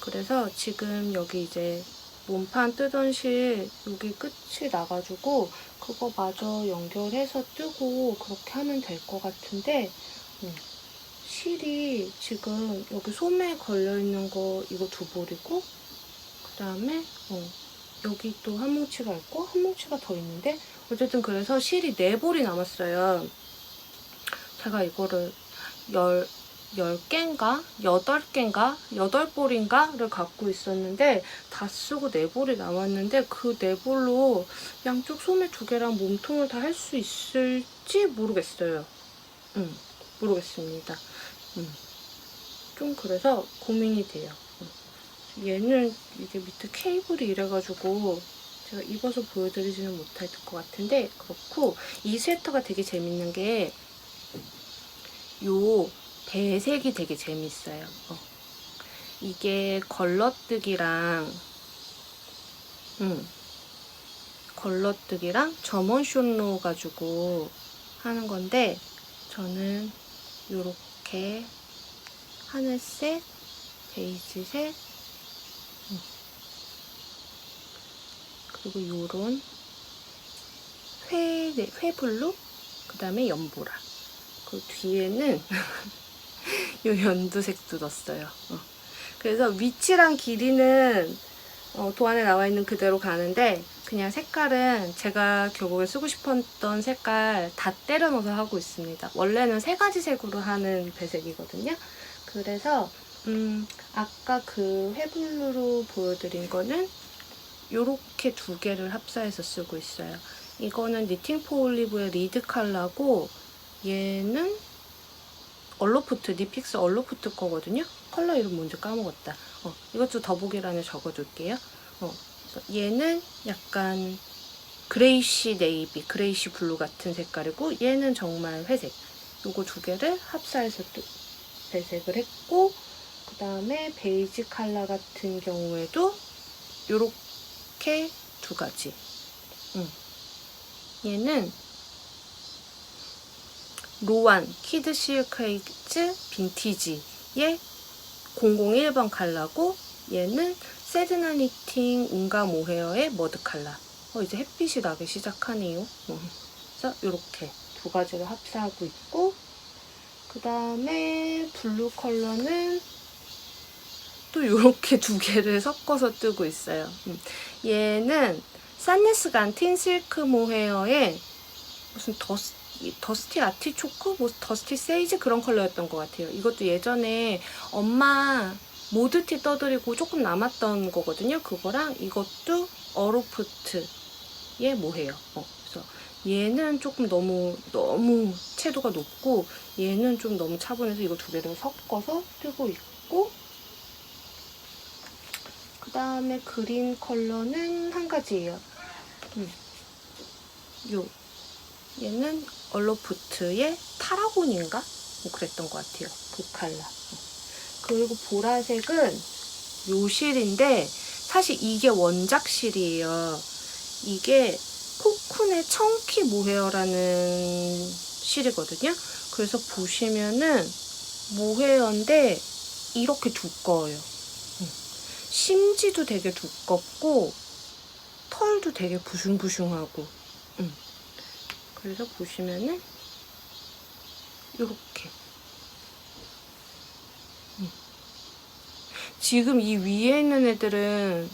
그래서 지금 여기 이제 몸판 뜨던 실 여기 끝이 나가지고 그거 마저 연결해서 뜨고 그렇게 하면 될 것 같은데, 실이 지금 여기 소매에 걸려있는 거 이거 두 볼이고 그 다음에 여기 또 한 뭉치가 있고 한 뭉치가 더 있는데 어쨌든 그래서 실이 4볼이 남았어요. 제가 이거를 10개인가? 8개인가? 8볼인가를 갖고 있었는데 다 쓰고 4볼이 남았는데 그 4볼로 양쪽 소매 2개랑 몸통을 다 할 수 있을지 모르겠어요. 모르겠습니다. 좀 그래서 고민이 돼요. 얘는 이게 밑에 케이블이 이래가지고 제가 입어서 보여드리지는 못할 것 같은데 그렇고 이 스웨터가 되게 재밌는 게 요 배색이 되게 재밌어요. 이게 걸러뜨기랑 점원쇼로 가지고 하는 건데 저는 요렇게 하늘색, 베이지색 그리고 요런 회블루 그 다음에 연보라 그 뒤에는 요 연두색도 넣었어요. 그래서 위치랑 길이는 도안에 나와 있는 그대로 가는데 그냥 색깔은 제가 교복에 쓰고 싶었던 색깔 다 때려 넣어서 하고 있습니다. 원래는 3가지 색으로 하는 배색이거든요. 그래서 아까 그 회블루로 보여드린 거는 요렇게 2개를 합사해서 쓰고 있어요. 이거는 니팅 포 올리브의 리드 컬러고 얘는 얼로프트, 니픽스 얼로프트 거거든요. 컬러 이름 뭔지 까먹었다. 이것도 더보기란에 적어둘게요. 그래서 얘는 약간 그레이시 네이비, 그레이시 블루 같은 색깔이고 얘는 정말 회색. 요거 2개를 합사해서 또 배색을 했고 그 다음에 베이지 컬러 같은 경우에도 요렇게 2가지. 얘는 로완 키드 실크에이즈 빈티지의 001번 컬러고 얘는 세드나 니팅 운가 모헤어의 머드 컬러. 이제 햇빛이 나기 시작하네요. 그래서 이렇게 2가지를 합사하고 있고 그 다음에 블루 컬러는 또 이렇게 2개를 섞어서 뜨고 있어요. 얘는 산네스간 틴 실크 모헤어의 무슨 더스티 아티초크? 뭐 더스티 세이지 그런 컬러였던 것 같아요. 이것도 예전에 엄마 모드티 떠드리고 조금 남았던 거거든요. 그거랑 이것도 어로프트의 모헤어. 그래서 얘는 조금 너무 채도가 높고 얘는 좀 너무 차분해서 이거 2개를 섞어서 뜨고 있고 그 다음에 그린 컬러는 1가지예요. 얘는 얼로프트의 타라곤인가? 뭐 그랬던 것 같아요. 그 컬러. 그리고 보라색은 요 실인데 사실 이게 원작 실이에요. 이게 코쿤의 청키 모헤어라는 실이거든요. 그래서 보시면은 모헤어인데 이렇게 두꺼워요. 심지도 되게 두껍고 털도 되게 부숭부숭하고 그래서 보시면은 요렇게 지금 이 위에 있는 애들은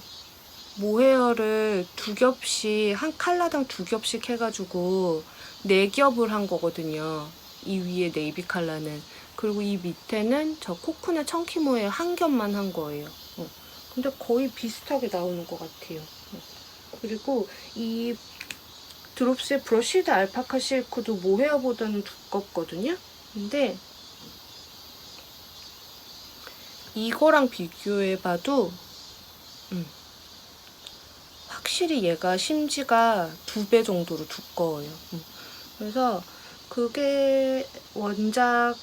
모헤어를 2겹씩 한 컬러당 2겹씩 해가지고 4겹을 한 거거든요. 이 위에 네이비 컬러는. 그리고 이 밑에는 저 코쿤의 청키 모헤어 1겹만 한 거예요. 근데 거의 비슷하게 나오는 것 같아요. 그리고 이 드롭스의 브러쉬드 알파카 실크도 모헤어보다는 두껍거든요. 근데 이거랑 비교해봐도 확실히 얘가 심지가 2배 정도로 두꺼워요. 그래서 그게 원작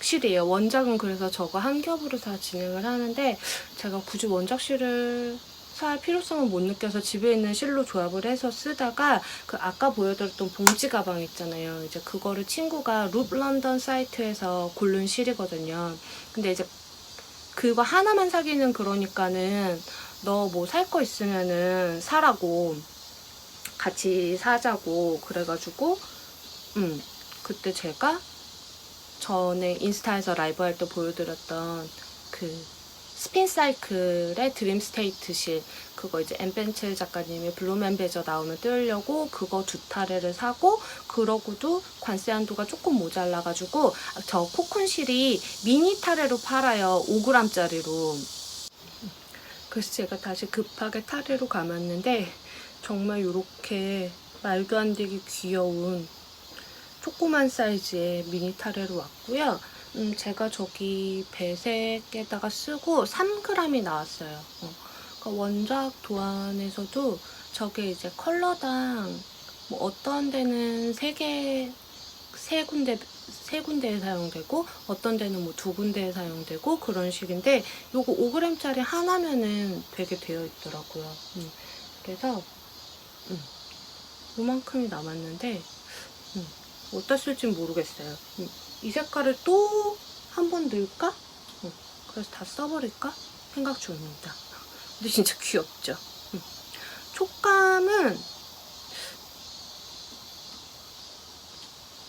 실이에요. 원작은 그래서 저거 1겹으로 다 진행을 하는데 제가 굳이 원작 실을 살 필요성을 못 느껴서 집에 있는 실로 조합을 해서 쓰다가 그 아까 보여드렸던 봉지 가방 있잖아요. 이제 그거를 친구가 룹 런던 사이트에서 고른 실이거든요. 근데 이제 그거 하나만 사기는 그러니까는 너 뭐 살 거 있으면은 사라고 같이 사자고 그래가지고 그때 제가 전에 인스타에서 라이브 할 때 보여드렸던 그 스핀사이클의 드림스테이트실, 그거 이제 엠벤첼 작가님의 블룸앤베저 나오면 떼려고 그거 2타래를 사고, 그러고도 관세 한도가 조금 모자라가지고 저 코쿤실이 미니 타래로 팔아요. 5g짜리로. 그래서 제가 다시 급하게 타래로 감았는데 정말 이렇게 말도 안 되게 귀여운 조그만 사이즈의 미니 타래로 왔고요. 제가 저기 배색에다가 쓰고 3g이 나왔어요. 그러니까 원작 도안에서도 저게 이제 컬러당 뭐 어떤 데는 3군데에 사용되고 어떤 데는 뭐 2군데에 사용되고 그런 식인데, 요거 5g짜리 하나면은 되게 되어 있더라고요. 그래서 요만큼이 남았는데 어디다 쓸지 모르겠어요. 이 색깔을 또 한 번 넣을까? 그래서 다 써버릴까? 생각 중입니다. 근데 진짜 귀엽죠? 촉감은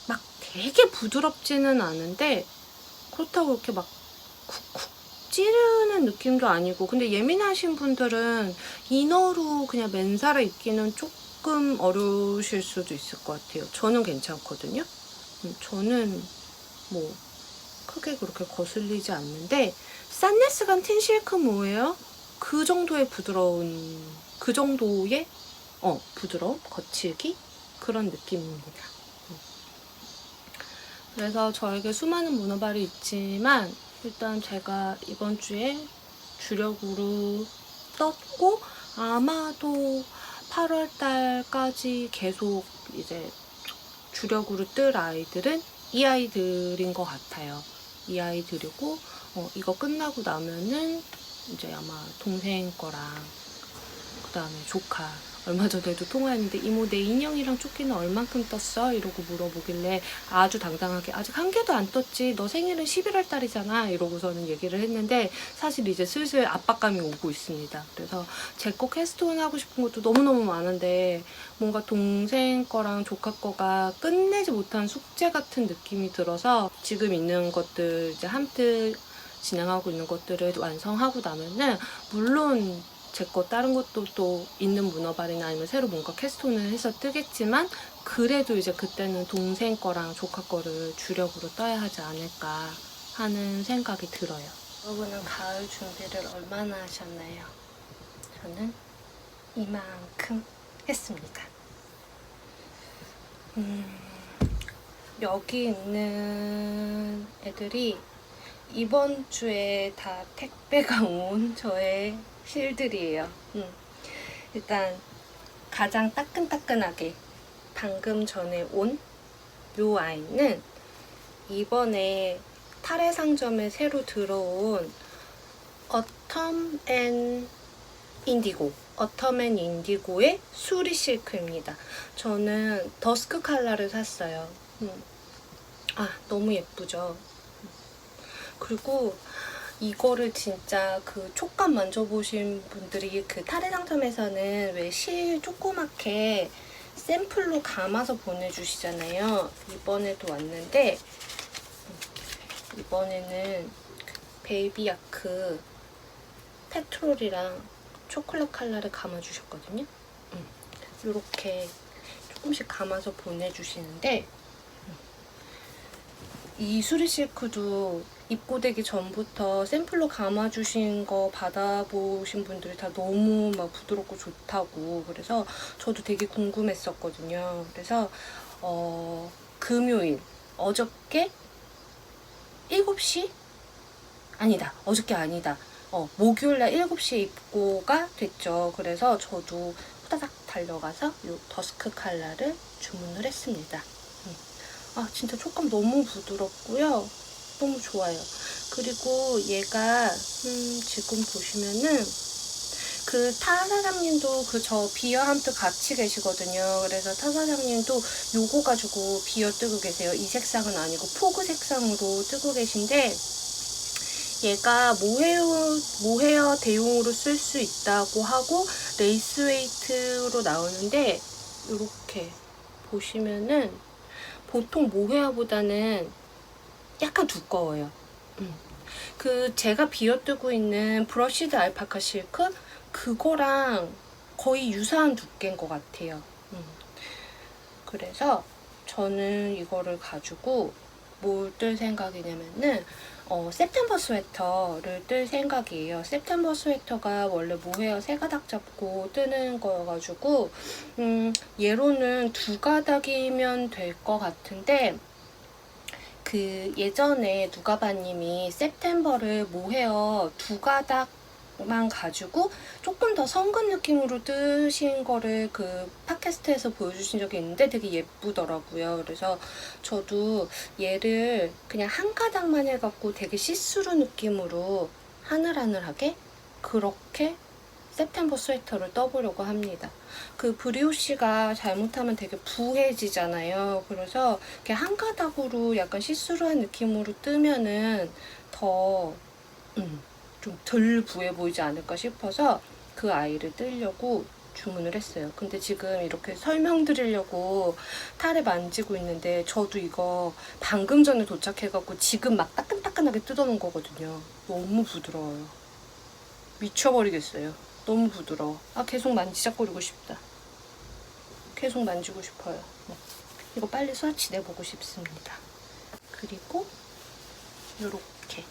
막 되게 부드럽지는 않은데 그렇다고 이렇게 막 쿡쿡 찌르는 느낌도 아니고, 근데 예민하신 분들은 이너로 그냥 맨살을 입기는 조금 어려우실 수도 있을 것 같아요. 저는 괜찮거든요. 저는 뭐 크게 그렇게 거슬리지 않는데, 산네스간 틴실크 모예요. 그 정도의 부드러운, 그 정도의 부드러움? 거칠기? 그런 느낌입니다. 그래서 저에게 수많은 문어발이 있지만 일단 제가 이번 주에 주력으로 떴고 아마도 8월달까지 계속 이제 주력으로 뜰 아이들은 이 아이들인 것 같아요. 이 아이들이고 이거 끝나고 나면은 이제 아마 동생 거랑 그 다음에 조카, 얼마 전에도 통화했는데 이모 내 인형이랑 조끼는 얼만큼 떴어? 이러고 물어보길래 아주 당당하게 아직 한 개도 안 떴지, 너 생일은 11월 달이잖아 이러고서는 얘기를 했는데, 사실 이제 슬슬 압박감이 오고 있습니다. 그래서 제 거 캐스트온 하고 싶은 것도 너무너무 많은데 뭔가 동생 거랑 조카 거가 끝내지 못한 숙제 같은 느낌이 들어서 지금 있는 것들 이제 함트 진행하고 있는 것들을 완성하고 나면은 물론 제 거 다른 것도 또 있는 문어발이나 아니면 새로 뭔가 캐스톤을 해서 뜨겠지만, 그래도 이제 그때는 동생 거랑 조카 거를 주력으로 떠야 하지 않을까 하는 생각이 들어요. 여러분은 가을 준비를 얼마나 하셨나요? 저는 이만큼 했습니다. 여기 있는 애들이 이번 주에 다 택배가 온 저의 실들이에요. 일단 가장 따끈따끈하게 방금 전에 온 요 아이는 이번에 타레 상점에 새로 들어온 어텀 앤 인디고의 수리 실크입니다. 저는 더스크 컬러를 샀어요. 너무 예쁘죠? 그리고 이거를 진짜 그 촉감 만져보신 분들이 그 타레 상점에서는 왜 실 조그맣게 샘플로 감아서 보내주시잖아요. 이번에도 왔는데 이번에는 베이비 야크 페트롤이랑 초콜릿 컬러를 감아주셨거든요. 이렇게 조금씩 감아서 보내주시는데, 이 수리 실크도 입고되기 전부터 샘플로 감아주신 거 받아보신 분들이 다 너무 막 부드럽고 좋다고, 그래서 저도 되게 궁금했었거든요. 그래서 금요일, 어저께 7시? 아니다, 어저께 아니다. 목요일날 7시에 입고가 됐죠. 그래서 저도 후다닥 달려가서 이 더스크 컬러를 주문을 했습니다. 진짜 촉감 너무 부드럽고요. 너무 좋아요. 그리고 얘가 지금 보시면은 그 타사장님도 저 비어 함트 같이 계시거든요. 그래서 타사장님도 요거 가지고 비어 뜨고 계세요. 이 색상은 아니고 포그 색상으로 뜨고 계신데, 얘가 모헤어 대용으로 쓸 수 있다고 하고 레이스 웨이트로 나오는데, 이렇게 보시면은 보통 모헤어보다는 약간 두꺼워요. 그 제가 비어뜨고 있는 브러쉬드 알파카 실크 그거랑 거의 유사한 두께인 것 같아요. 그래서 저는 이거를 가지고 뭘 뜰 생각이냐면은 september 스웨터를 뜰 생각이에요. september 스웨터가 원래 모헤어 3가닥 잡고 뜨는 거여가지고 얘로는 2가닥이면 될 것 같은데 그 예전에 누가바님이 september를 모헤어 2가닥만 가지고 조금 더 성근 느낌으로 뜨신 거를 그 팟캐스트에서 보여주신 적이 있는데 되게 예쁘더라고요. 그래서 저도 얘를 그냥 1가닥만 해갖고 되게 시스루 느낌으로 하늘하늘하게 그렇게 september 스웨터를 떠보려고 합니다. 그 브리오시가 잘못하면 되게 부해지잖아요. 그래서 이렇게 1가닥으로 약간 시스루한 느낌으로 뜨면은 더 좀 덜 부해 보이지 않을까 싶어서 그 아이를 뜨려고 주문을 했어요. 근데 지금 이렇게 설명드리려고 탈에 만지고 있는데 저도 이거 방금 전에 도착해갖고 지금 막 따끈따끈하게 뜯어놓은 거거든요. 너무 부드러워요. 미쳐버리겠어요. 너무 부드러워. 계속 만지작거리고 싶다. 계속 만지고 싶어요. 이거 빨리 스와치 내보고 싶습니다. 그리고 요렇게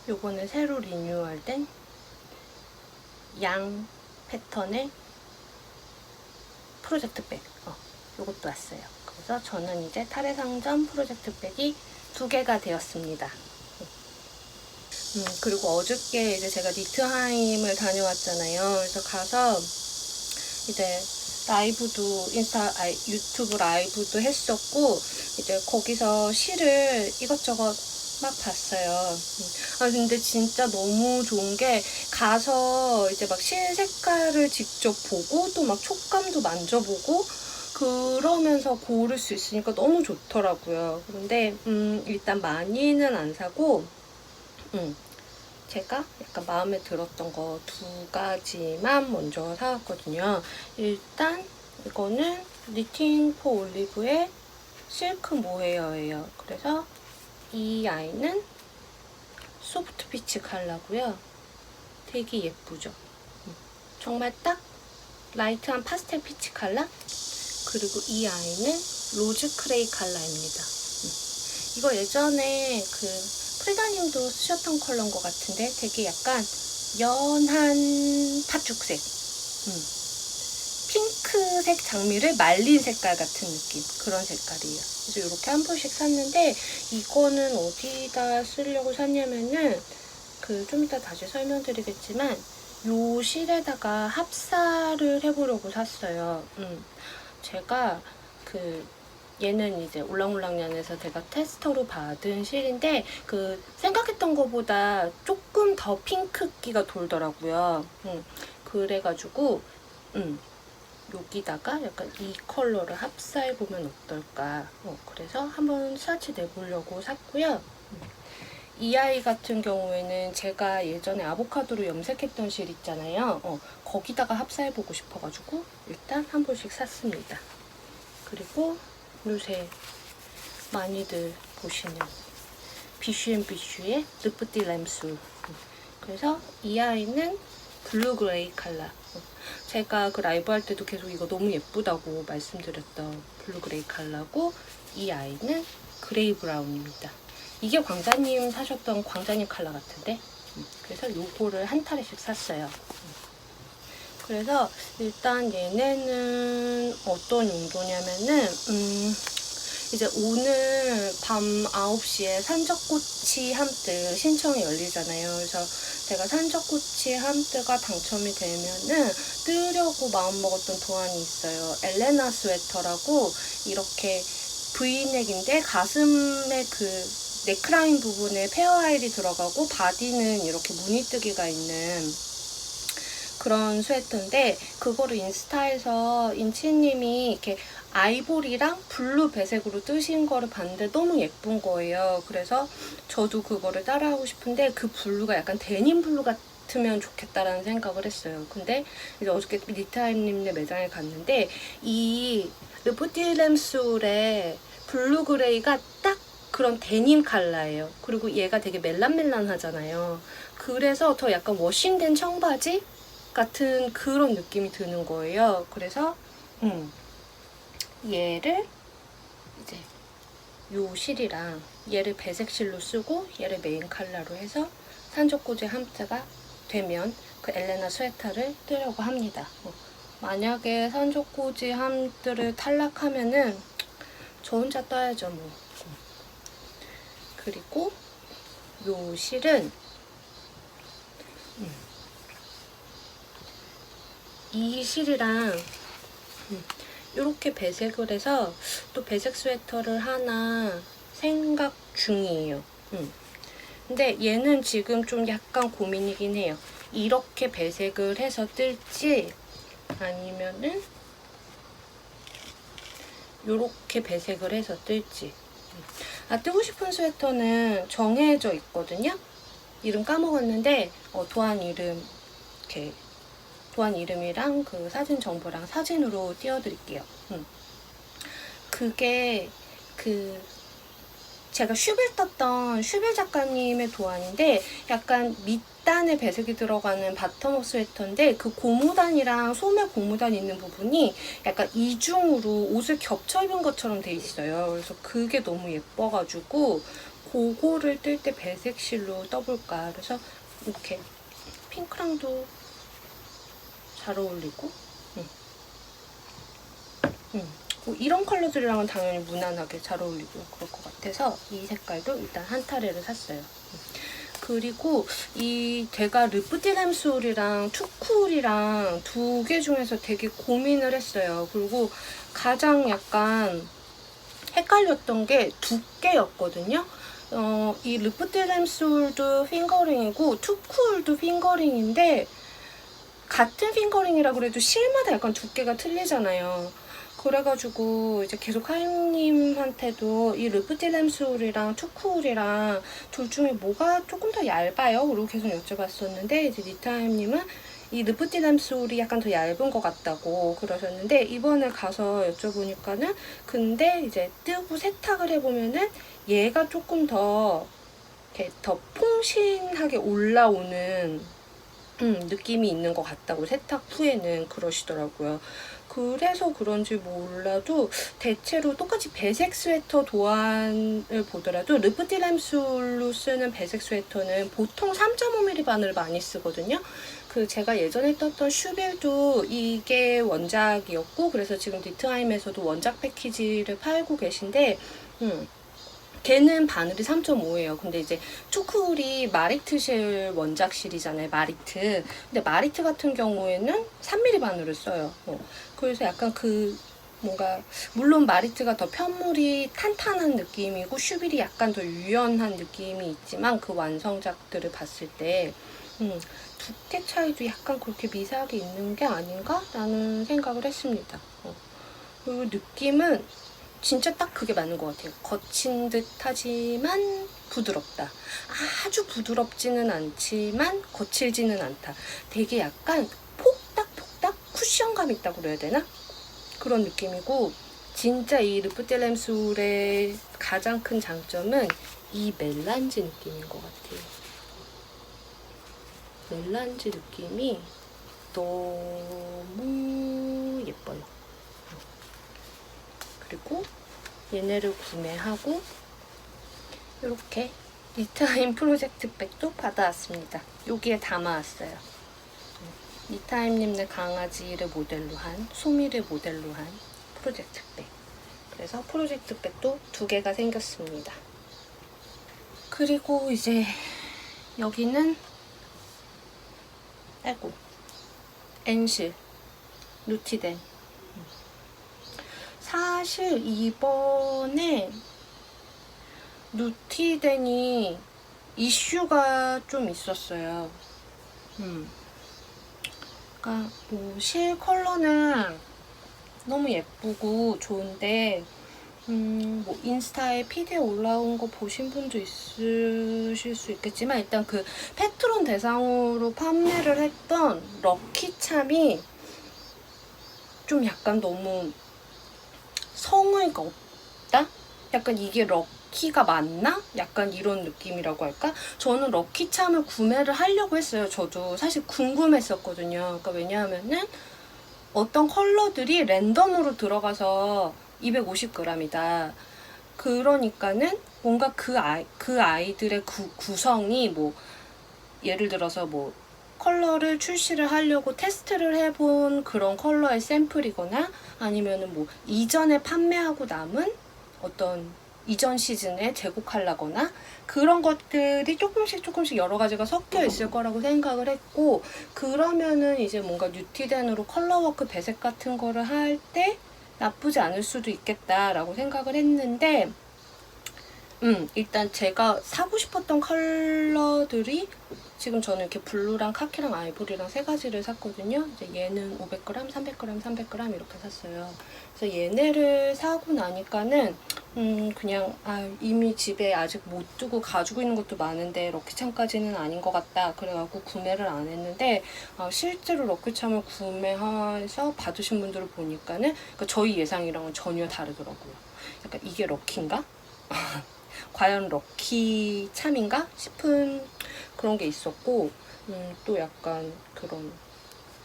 요거는 새로 리뉴얼된 양 패턴의 프로젝트 백 요것도 왔어요. 그래서 저는 이제 탈의 상점 프로젝트 백이 2개가 되었습니다. 그리고 어저께 이제 제가 니트하임을 다녀왔잖아요. 그래서 가서 이제 라이브도 유튜브 라이브도 했었고 이제 거기서 실을 이것저것 막 봤어요. 근데 진짜 너무 좋은 게 가서 이제 막 실 색깔을 직접 보고 또 막 촉감도 만져보고 그러면서 고를 수 있으니까 너무 좋더라고요. 그런데 일단 많이는 안 사고 제가 약간 마음에 들었던 거 2가지만 먼저 사왔거든요. 일단 이거는 니팅 포 올리브의 실크 모헤어예요. 그래서 이 아이는 소프트 피치 컬러고요. 되게 예쁘죠? 정말 딱 라이트한 파스텔 피치 컬러? 그리고 이 아이는 로즈 크레이 컬러입니다. 이거 예전에 그 프리다님도 쓰셨던 컬러인 것 같은데 되게 약간 연한 팥죽색 핑크색 장미를 말린 색깔 같은 느낌 그런 색깔이에요. 그래서 이렇게 한 벌씩 샀는데 이거는 어디다 쓰려고 샀냐면은 좀 이따 다시 설명드리겠지만 요 실에다가 합사를 해보려고 샀어요. 제가 얘는 이제 울랑울랑년에서 제가 테스터로 받은 실인데 생각했던 것보다 조금 더 핑크기가 돌더라고요. 그래가지고 여기다가 약간 이 컬러를 합사해보면 어떨까. 그래서 한번 스와치 내보려고 샀고요. 이 아이 같은 경우에는 제가 예전에 아보카도로 염색했던 실 있잖아요. 거기다가 합사해보고 싶어가지고 일단 한 벌씩 샀습니다. 그리고 요새 많이들 보시는 비슈앤비슈의 르프티 램술. 그래서 이 아이는 블루 그레이 컬러. 제가 그 라이브 할 때도 계속 이거 너무 예쁘다고 말씀드렸던 블루 그레이 컬러고 이 아이는 그레이 브라운입니다. 이게 광자님 사셨던 광자님 컬러 같은데 그래서 요거를 한 타레씩 샀어요. 그래서 일단 얘네는 어떤 용도냐면은 이제 오늘 밤 9시에 산적꼬치 함뜨 신청이 열리잖아요. 그래서 제가 산적꼬치 함뜨가 당첨이 되면은 뜨려고 마음먹었던 도안이 있어요. 엘레나 스웨터라고 이렇게 V넥인데 가슴에 넥라인 부분에 페어하일이 들어가고 바디는 이렇게 무늬뜨기가 있는 그런 스웨터인데 그거를 인스타에서 인치님이 이렇게 아이보리랑 블루 배색으로 뜨신 거를 봤는데 너무 예쁜 거예요. 그래서 저도 그거를 따라하고 싶은데 그 블루가 약간 데님 블루 같으면 좋겠다라는 생각을 했어요. 근데 이제 어저께 니트하임님네 매장에 갔는데 이 르프티 램술의 블루 그레이가 딱 그런 데님 컬러예요. 그리고 얘가 되게 멜란멜란하잖아요. 그래서 더 약간 워싱된 청바지 같은 그런 느낌이 드는 거예요. 그래서 얘를 이제 요 실이랑 얘를 배색 실로 쓰고 얘를 메인 컬러로 해서 산적고지 함트가 되면 그 엘레나 스웨터를 뜨려고 합니다. 만약에 산적고지 함트를 탈락하면은 저 혼자 떠야죠 뭐. 그리고 요 실은 이 실이랑 이렇게 배색을 해서 또 배색 스웨터를 하나 생각 중이에요. 근데 얘는 지금 좀 약간 고민이긴 해요. 이렇게 배색을 해서 뜰지 아니면은 이렇게 배색을 해서 뜰지. 뜨고 싶은 스웨터는 정해져 있거든요. 이름 까먹었는데 도안 이름 이렇게 도안 이름이랑 그 사진 정보랑 사진으로 띄워드릴게요. 그게 그 제가 슈빌 떴던 슈빌 작가님의 도안인데 약간 밑단에 배색이 들어가는 바텀업 스웨터인데 그 고무단이랑 소매 고무단 있는 부분이 약간 이중으로 옷을 겹쳐 입은 것처럼 돼 있어요. 그래서 그게 너무 예뻐가지고 그거를 뜰 때 배색실로 떠볼까. 그래서 이렇게 핑크랑도 잘 어울리고 뭐 이런 컬러들이랑은 당연히 무난하게 잘 어울리고 그럴 것 같아서 이 색깔도 일단 한 타레를 샀어요. 그리고 이 제가 르프티램술이랑 투쿨이랑 두 개 중에서 되게 고민을 했어요. 그리고 가장 약간 헷갈렸던 게 두께였거든요. 이 르프티램술도 핑거링이고 투쿨도 핑거링인데 같은 핑거링이라 그래도 실마다 약간 두께가 틀리잖아요. 그래가지고 이제 계속 하임님한테도 이 르프티램술이랑 투쿨이랑 둘 중에 뭐가 조금 더 얇아요? 그리고 계속 여쭤봤었는데 이제 니타임님은 이 르프티램술이 약간 더 얇은 것 같다고 그러셨는데 이번에 가서 여쭤보니까는 근데 이제 뜨고 세탁을 해보면은 얘가 조금 더 이렇게 더 퐁신하게 올라오는 느낌이 있는 것 같다고 세탁 후에는 그러시더라고요. 그래서 그런지 몰라도 대체로 똑같이 배색 스웨터 도안을 보더라도 르프티램술로 쓰는 배색 스웨터는 보통 3.5mm 바늘을 많이 쓰거든요. 그 제가 예전에 떴던 슈빌도 이게 원작이었고 그래서 지금 니트하임에서도 원작 패키지를 팔고 계신데 걔는 바늘이 3.5예요. 근데 이제 투쿨이 마리트실 원작실이잖아요. 마리트. 근데 마리트 같은 경우에는 3mm 바늘을 써요. 그래서 약간 그 뭔가 물론 마리트가 더 편물이 탄탄한 느낌이고 슈빌이 약간 더 유연한 느낌이 있지만 그 완성작들을 봤을 때 두께 차이도 약간 그렇게 미세하게 있는 게 아닌가? 라는 생각을 했습니다. 그리고 느낌은 진짜 딱 그게 맞는 것 같아요. 거친 듯 하지만 부드럽다. 아주 부드럽지는 않지만 거칠지는 않다. 되게 약간 폭닥폭닥 쿠션감 있다고 그래야 되나? 그런 느낌이고 진짜 이 르프텔렘술의 가장 큰 장점은 이 멜란지 느낌인 것 같아요. 멜란지 느낌이 너무 예뻐요. 그리고 얘네를 구매하고 이렇게 니타임 프로젝트 백도 받아왔습니다. 여기에 담아왔어요. 니타임님네 강아지를 모델로 한, 소미를 모델로 한 프로젝트 백. 그래서 프로젝트 백도 2개가 생겼습니다. 그리고 이제 여기는 엔실 누티덴. 사실 이번에 누티덴이 이슈가 좀 있었어요. 그러니까 뭐 실 컬러는 너무 예쁘고 좋은데 뭐 인스타에 피드에 올라온 거 보신 분도 있으실 수 있겠지만 일단 그 패트론 대상으로 판매를 했던 럭키참이 좀 약간 너무 성의가 없다? 약간 이게 럭키가 맞나? 약간 이런 느낌이라고 할까? 저는 럭키참을 구매를 하려고 했어요. 저도 사실 궁금했었거든요. 그러니까 왜냐하면은 어떤 컬러들이 랜덤으로 들어가서 250g이다. 그러니까는 뭔가 그 아이들의 구성이 뭐 예를 들어서 뭐 컬러를 출시를 하려고 테스트를 해본 그런 컬러의 샘플이거나 아니면은 뭐 이전에 판매하고 남은 어떤 이전 시즌에 재고칼라거나 그런 것들이 조금씩 여러 가지가 섞여 있을 거라고 생각을 했고, 그러면은 이제 뭔가 뉴티덴으로 컬러워크 배색 같은 거를 할 때 나쁘지 않을 수도 있겠다라고 생각을 했는데, 일단 제가 사고 싶었던 컬러들이 지금 저는 이렇게 블루랑 카키랑 아이보리랑 세 가지를 샀거든요. 이제 얘는 500g, 300g, 300g 이렇게 샀어요. 그래서 얘네를 사고 나니까는 그냥 이미 집에 아직 못 두고 가지고 있는 것도 많은데 럭키참까지는 아닌 것 같다. 그래갖고 구매를 안 했는데 실제로 럭키참을 구매해서 받으신 분들을 보니까는 그러니까 저희 예상이랑은 전혀 다르더라고요. 약간 이게 럭키인가? 과연 럭키 참인가 싶은 그런 게 있었고, 또 약간 그런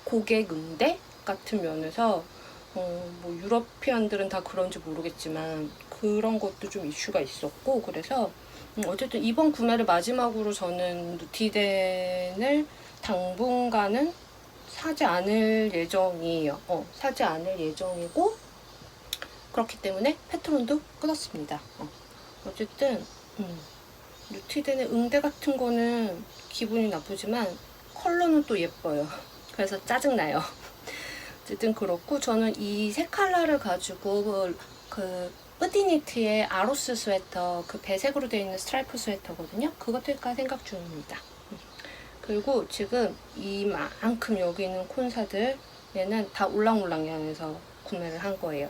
고객 응대 같은 면에서 뭐 유러피안들은 다 그런지 모르겠지만 그런 것도 좀 이슈가 있었고, 그래서 어쨌든 이번 구매를 마지막으로 저는 누티덴을 당분간은 사지 않을 예정이에요. 사지 않을 예정이고, 그렇기 때문에 패트론도 끊었습니다. 어쨌든 누티덴의 응대 같은 거는 기분이 나쁘지만 컬러는 또 예뻐요. 그래서 짜증나요. 어쨌든 그렇고, 저는 이 세 컬러를 가지고 그 뿌디니트의 아로스 스웨터, 그 배색으로 되어 있는 스트라이프 스웨터거든요. 그거 뜰까 생각 중입니다. 그리고 지금 이만큼 여기 있는 콘사들, 얘는 다 울랑울랑양에서 구매를 한 거예요.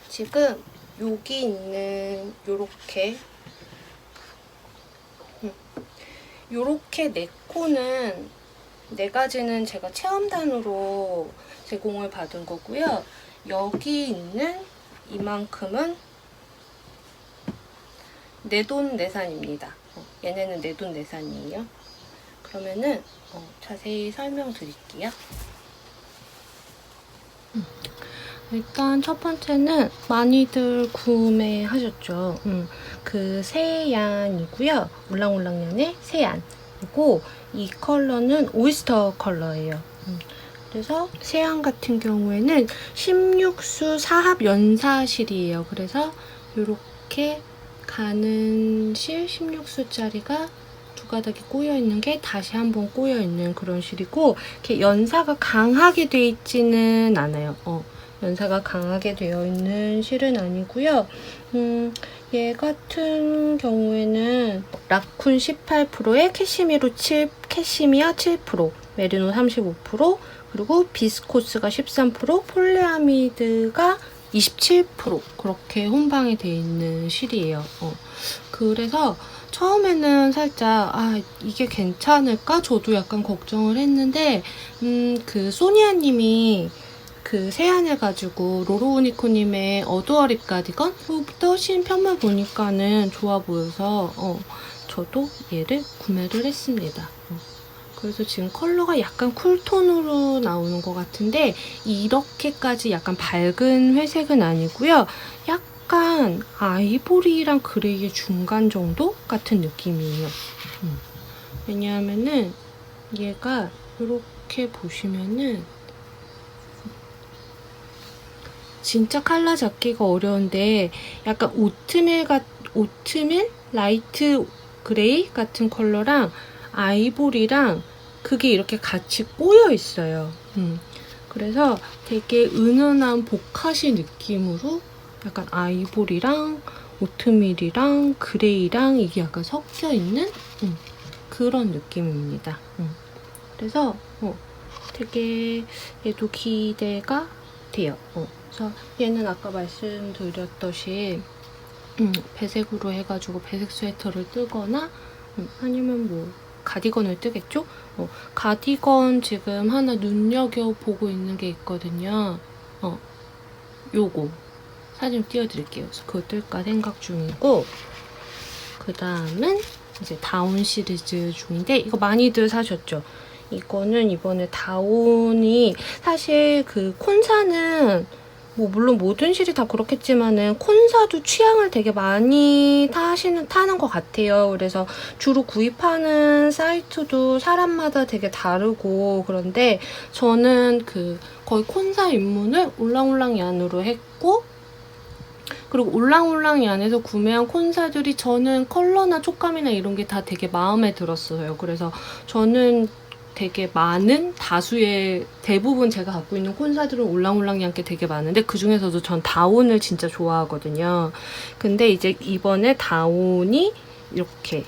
지금 여기 있는 요렇게 네 코는 네 가지는 제가 체험단으로 제공을 받은 거고요. 여기 있는 이만큼은 내돈내산입니다. 얘네는 내돈내산이에요. 그러면은 자세히 설명드릴게요. 일단 첫 번째는 많이들 구매하셨죠. 그 세안이고요. 울랑울랑년의 세안이고, 이 컬러는 오이스터 컬러예요. 그래서 세안 같은 경우에는 16수 4합 연사실이에요. 그래서 이렇게 가는 실 16수짜리가 두 가닥이 꼬여있는 게 다시 한번 꼬여있는 그런 실이고, 이렇게 연사가 강하게 돼 있지는 않아요. 연사가 강하게 되어 있는 실은 아니고요. 얘 같은 경우에는 라쿤 18%에 캐시미어 7%, 메리노 35%, 그리고 비스코스가 13%, 폴리아미드가 27% 그렇게 혼방이 되어 있는 실이에요. 그래서 처음에는 살짝 이게 괜찮을까? 저도 약간 걱정을 했는데 그 소니아님이 그 세안해가지고 로로우니코님의 어두워립 가디건 그거부터 신편만 보니까는 좋아 보여서 저도 얘를 구매를 했습니다. 그래서 지금 컬러가 약간 쿨톤으로 나오는 것 같은데 이렇게까지 약간 밝은 회색은 아니고요. 약간 아이보리랑 그레이의 중간 정도 같은 느낌이에요. 왜냐하면은 얘가 이렇게 보시면은 진짜 컬러 잡기가 어려운데 약간 오트밀 라이트 그레이 같은 컬러랑 아이보리랑 그게 이렇게 같이 꼬여 있어요. 그래서 되게 은은한 보카시 느낌으로 약간 아이보리랑 오트밀이랑 그레이랑 이게 약간 섞여 있는 그런 느낌입니다. 그래서 되게 얘도 기대가 돼요. 그래서 얘는 아까 말씀드렸듯이 배색으로 해가지고 배색 스웨터를 뜨거나 아니면 뭐 가디건을 뜨겠죠? 가디건 지금 하나 눈여겨보고 있는 게 있거든요. 요거 사진 띄워드릴게요. 그래서 그거 뜰까 생각 중이고, 그 다음은 이제 다운 시리즈 중인데, 이거 많이들 사셨죠? 이거는 이번에 다운이, 사실 그 콘사는 뭐 물론 모든 실이 다 그렇겠지만은 콘사도 취향을 되게 많이 타는 것 같아요. 그래서 주로 구입하는 사이트도 사람마다 되게 다르고, 그런데 저는 그 거의 콘사 입문을 올랑올랑 얀으로 했고, 그리고 올랑올랑 얀에서 구매한 콘사들이 저는 컬러나 촉감이나 이런 게 다 되게 마음에 들었어요. 그래서 저는 되게 많은 다수의 대부분 제가 갖고 있는 콘사들은 올랑올랑 얀 게 되게 많은데, 그 중에서도 전 다운을 진짜 좋아하거든요. 근데 이제 이번에 다운이 이렇게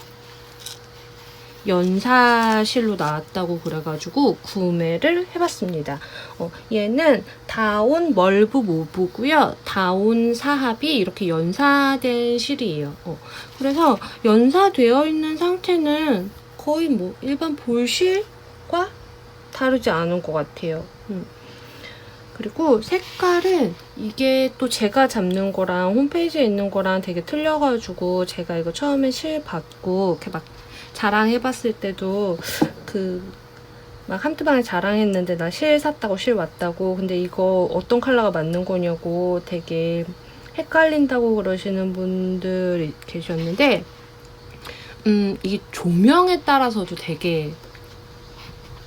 연사실로 나왔다고 그래가지고 구매를 해봤습니다. 얘는 다운 멀브 모브고요. 다운 사합이 이렇게 연사된 실이에요. 그래서 연사되어 있는 상태는 거의 뭐 일반 볼실과 다르지 않은 것 같아요. 그리고 색깔은 이게 또 제가 잡는 거랑 홈페이지에 있는 거랑 되게 틀려가지고, 제가 이거 처음에 실 받고 이렇게 막 자랑해봤을 때도 막 한두 방에 자랑했는데 나 실 샀다고 실 왔다고, 근데 이거 어떤 컬러가 맞는 거냐고 되게 헷갈린다고 그러시는 분들이 계셨는데, 이게 조명에 따라서도 되게,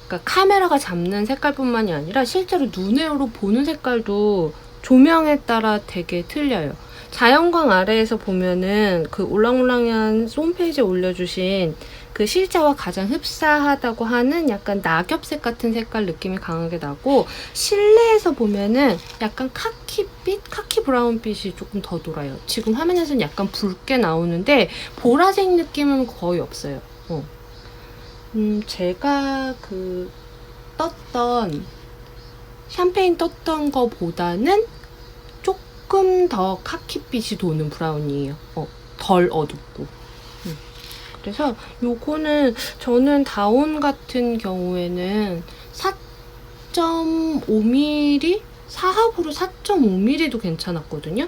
그러니까 카메라가 잡는 색깔뿐만이 아니라 실제로 눈으로 보는 색깔도 조명에 따라 되게 틀려요. 자연광 아래에서 보면은 그 올랑올랑한 홈페이지에 올려주신 그 실제와 가장 흡사하다고 하는 약간 낙엽색 같은 색깔 느낌이 강하게 나고, 실내에서 보면은 약간 카키빛, 카키 브라운빛이 조금 더 돌아요. 지금 화면에서는 약간 붉게 나오는데 보라색 느낌은 거의 없어요. 제가 샴페인 떴던 거보다는 조금 더 카키빛이 도는 브라운이에요. 덜 어둡고. 그래서 요거는 저는 다운 같은 경우에는 4.5mm? 사합으로 4.5mm도 괜찮았거든요.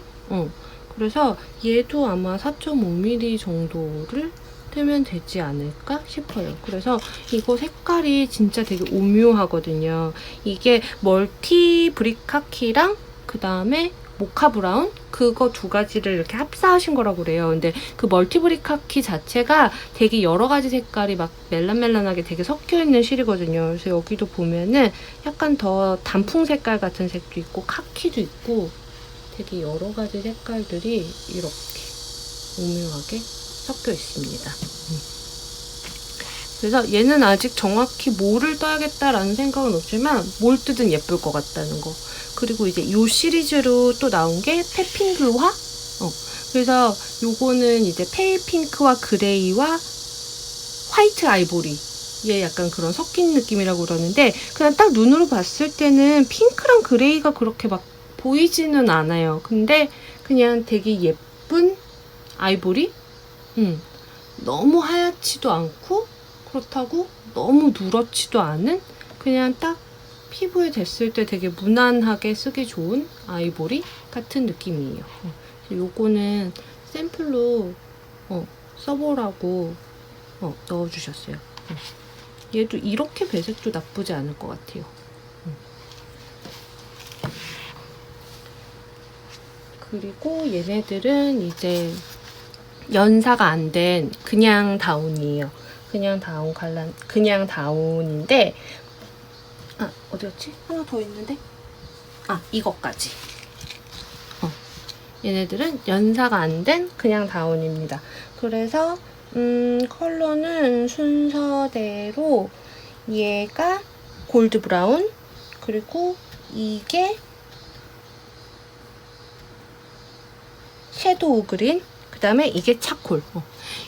그래서 얘도 아마 4.5mm 정도를 뜨면 되지 않을까 싶어요. 그래서 이거 색깔이 진짜 되게 오묘하거든요. 이게 멀티 브릭 카키랑 그 다음에 모카 브라운? 그거 두 가지를 이렇게 합사하신 거라고 그래요. 근데 그 멀티 브릭 카키 자체가 되게 여러 가지 색깔이 막 멜란멜란하게 되게 섞여 있는 실이거든요. 그래서 여기도 보면은 약간 더 단풍 색깔 같은 색도 있고 카키도 있고 되게 여러 가지 색깔들이 이렇게 오묘하게 섞여 있습니다. 그래서 얘는 아직 정확히 뭐를 떠야겠다라는 생각은 없지만 뭘 뜨든 예쁠 것 같다는 거. 그리고 이제 이 시리즈로 또 나온 게 페핑글화? 그래서 요거는 이제 페일 핑크와 그레이와 화이트 아이보리의 약간 그런 섞인 느낌이라고 그러는데, 그냥 딱 눈으로 봤을 때는 핑크랑 그레이가 그렇게 막 보이지는 않아요. 근데 그냥 되게 예쁜 아이보리? 너무 하얗지도 않고 그렇다고 너무 누렇지도 않은, 그냥 딱 피부에 댔을 때 되게 무난하게 쓰기 좋은 아이보리 같은 느낌이에요. 요거는 샘플로 써보라고 넣어주셨어요. 얘도 이렇게 배색도 나쁘지 않을 것 같아요. 그리고 얘네들은 이제 연사가 안 된 그냥 다운이에요. 그냥 다운인데, 어디였지? 하나 더 있는데? 이것까지. 얘네들은 연사가 안 된 그냥 다운입니다. 그래서 컬러는 순서대로 얘가 골드 브라운, 그리고 이게 섀도우 그린, 그 다음에 이게 차콜.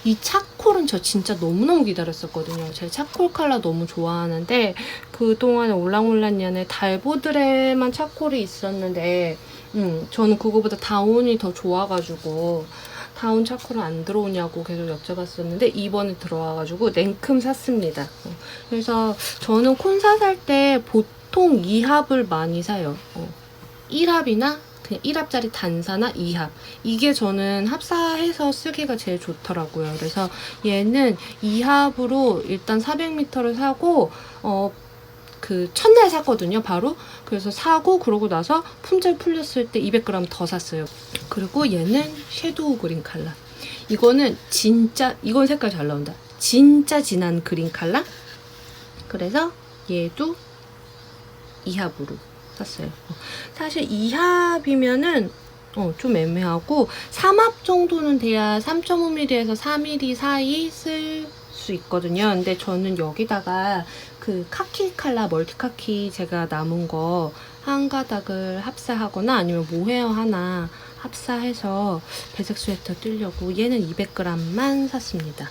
이 차콜은 저 진짜 너무너무 기다렸었거든요. 제가 차콜 컬러 너무 좋아하는데, 그동안에 올랑올랑얀에 달보드레만 차콜이 있었는데, 저는 그거보다 다운이 더 좋아가지고 다운 차콜은 안 들어오냐고 계속 여쭤봤었는데, 이번에 들어와가지고 냉큼 샀습니다. 그래서 저는 콘사 살 때 보통 2합을 많이 사요. 1합이나 그냥 1합짜리 단사나 2합. 이게 저는 합사해서 쓰기가 제일 좋더라고요. 그래서 얘는 2합으로 일단 400m를 사고 그 첫날 샀거든요, 바로. 그래서 사고 그러고 나서 품절 풀렸을 때 200g 더 샀어요. 그리고 얘는 섀도우 그린 컬러. 이거는 진짜, 이건 색깔 잘 나온다. 진짜 진한 그린 컬러. 그래서 얘도 2합으로 샀어요. 사실 2합이면은 좀 애매하고 3합 정도는 돼야 3.5mm에서 4mm 사이 쓸 수 있거든요. 근데 저는 여기다가 그 카키 컬러 멀티 카키 제가 남은 거 한 가닥을 합사하거나 아니면 모헤어 하나 합사해서 배색 스웨터 뜨려고 얘는 200g만 샀습니다.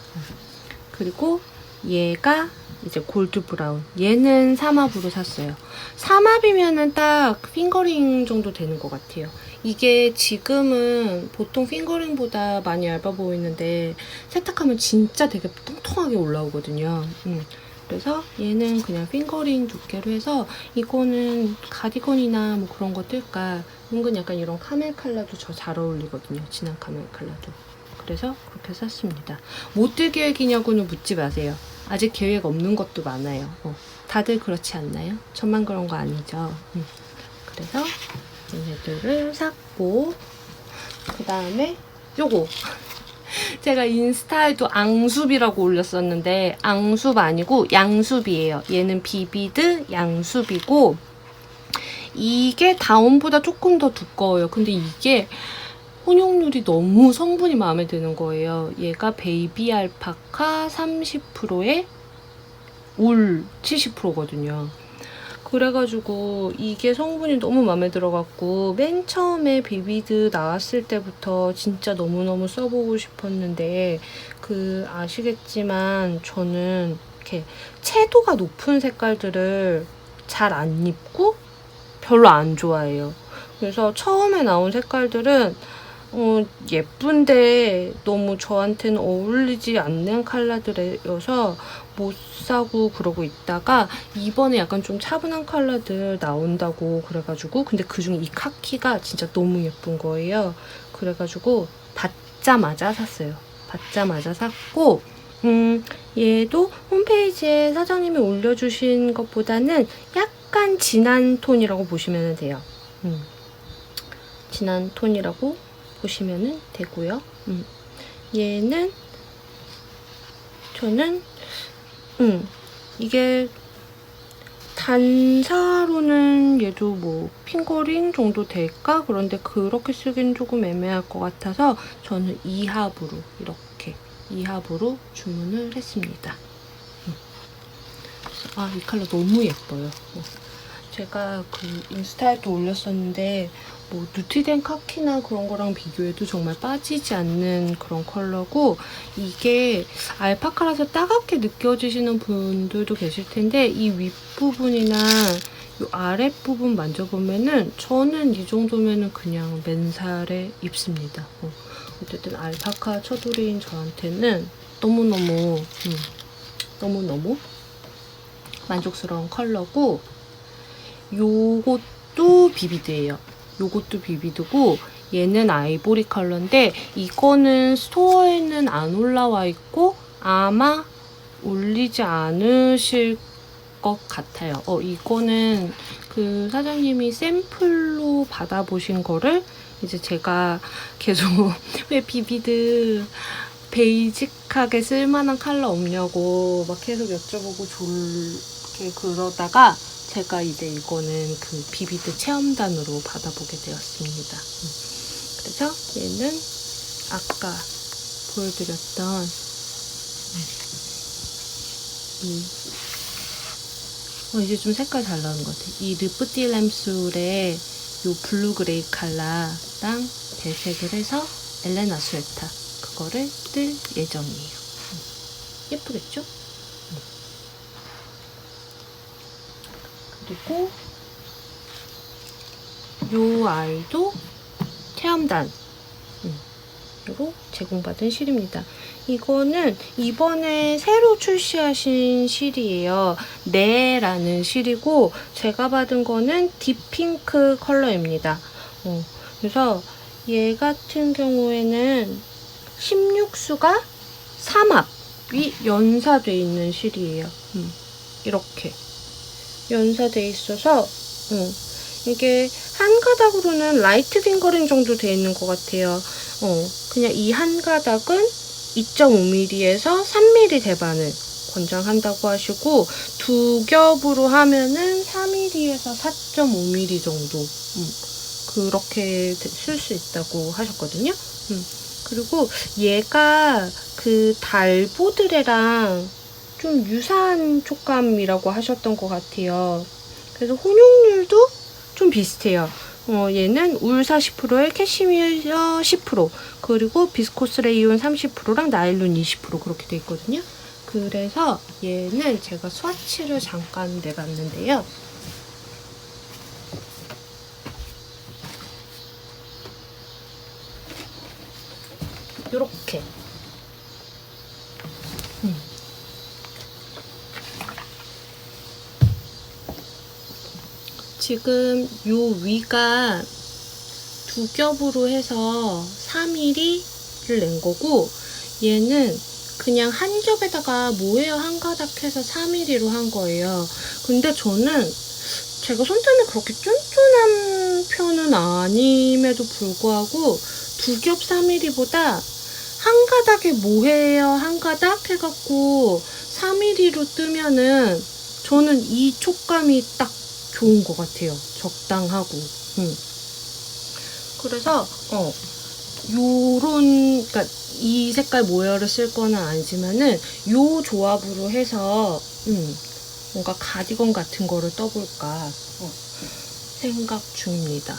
그리고 얘가 이제 골드 브라운. 얘는 3합으로 샀어요. 3합이면은 딱 핑거링 정도 되는 것 같아요. 이게 지금은 보통 핑거링보다 많이 얇아 보이는데 세탁하면 진짜 되게 통통하게 올라오거든요. 그래서 얘는 그냥 핑거링 두께로 해서 이거는 가디건이나 뭐 그런 거 뜰까. 은근 약간 이런 카멜 컬러도 저 잘 어울리거든요. 진한 카멜 컬러도. 그래서 그렇게 샀습니다. 뭐 뜰 계획이냐고는 묻지 마세요. 아직 계획 없는 것도 많아요. 다들 그렇지 않나요? 저만 그런 거 아니죠. 그래서 얘네들을 샀고 그 다음에 요거 제가 인스타에도 앙숲이라고 올렸었는데 앙숲 아니고 양숲이에요. 얘는 비비드 양숲이고 이게 다운보다 조금 더 두꺼워요. 근데 이게 혼용률이 너무 성분이 마음에 드는 거예요. 얘가 베이비 알파카 30%에 울 70%거든요. 그래가지고 이게 성분이 너무 마음에 들어갖고 맨 처음에 비비드 나왔을 때부터 진짜 너무너무 써보고 싶었는데 아시겠지만 저는 이렇게 채도가 높은 색깔들을 잘 안 입고 별로 안 좋아해요. 그래서 처음에 나온 색깔들은 예쁜데 너무 저한테는 어울리지 않는 컬러들이어서 못 사고 그러고 있다가 이번에 약간 좀 차분한 컬러들 나온다고 그래가지고 근데 그중에 이 카키가 진짜 너무 예쁜 거예요. 그래가지고 받자마자 샀어요. 받자마자 샀고 얘도 홈페이지에 사장님이 올려주신 것보다는 약간 진한 톤이라고 보시면 돼요. 진한 톤이라고 보시면 되고요. 얘는 저는 이게 단사로는 얘도 뭐 핑거링 정도 될까? 그런데 그렇게 쓰기는 조금 애매할 것 같아서 저는 2합으로 이렇게 2합으로 주문을 했습니다. 이 컬러 너무 예뻐요. 제가 그 인스타에도 올렸었는데 뭐 누티된 카키나 그런 거랑 비교해도 정말 빠지지 않는 그런 컬러고 이게 알파카라서 따갑게 느껴지시는 분들도 계실 텐데 이 윗부분이나 이 아랫부분 만져보면은 저는 이 정도면은 그냥 맨살에 입습니다. 어쨌든 알파카 처돌이인 저한테는 너무너무 만족스러운 컬러고 요것도 비비드예요. 요것도 비비드고 얘는 아이보리 컬러인데 이거는 스토어에는 안 올라와 있고 아마 올리지 않으실 것 같아요. 이거는 그 사장님이 샘플로 받아보신 거를 이제 제가 계속 왜 비비드 베이직하게 쓸만한 컬러 없냐고 막 계속 여쭤보고 그러다가 제가 이제 이거는 그 비비드 체험단으로 받아보게 되었습니다. 그래서 얘는 아까 보여드렸던 이제 좀 색깔 잘 나오는 것 같아요. 이 르프티 램술의 요 블루 그레이 컬러랑 배색을 해서 엘레나 스웨터 그거를 뜰 예정이에요. 예쁘겠죠? 그리고 요 아이도 체험단 으로 제공받은 실입니다. 이거는 이번에 새로 출시하신 실이에요. 네라는 실이고 제가 받은 거는 딥핑크 컬러입니다. 그래서 얘 같은 경우에는 16수가 3합이 연사돼 있는 실이에요. 이렇게 연사돼 있어서 이게 한 가닥으로는 라이트 핑거링 정도 돼 있는 것 같아요. 그냥 이 한 가닥은 2.5mm에서 3mm 대반을 권장한다고 하시고, 두 겹으로 하면은 4mm에서 4.5mm 정도 그렇게 쓸 수 있다고 하셨거든요. 그리고 얘가 그 달보드레랑 좀 유사한 촉감이라고 하셨던 것 같아요. 그래서 혼용률도 좀 비슷해요. 얘는 울 40%에 캐시미어 10%, 그리고 비스코스 레이온 30%랑 나일론 20% 그렇게 돼 있거든요. 그래서 얘는 제가 swatch를 잠깐 내봤는데요. 요렇게 지금 요 위가 두 겹으로 해서 3mm를 낸 거고, 얘는 그냥 한 겹에다가 모헤어 한 가닥 해서 4mm로 한 거예요. 근데 저는 제가 손등이 그렇게 쫀쫀한 편은 아님에도 불구하고 두 겹 4mm보다 한 가닥에 모헤어 한 가닥 해갖고 4mm로 뜨면은 저는 이 촉감이 딱 좋은 것 같아요. 적당하고. 그래서 요런, 그러니까 이 색깔 모열을 쓸 거는 아니지만은 요 조합으로 해서 뭔가 가디건 같은 거를 떠볼까 생각 중입니다.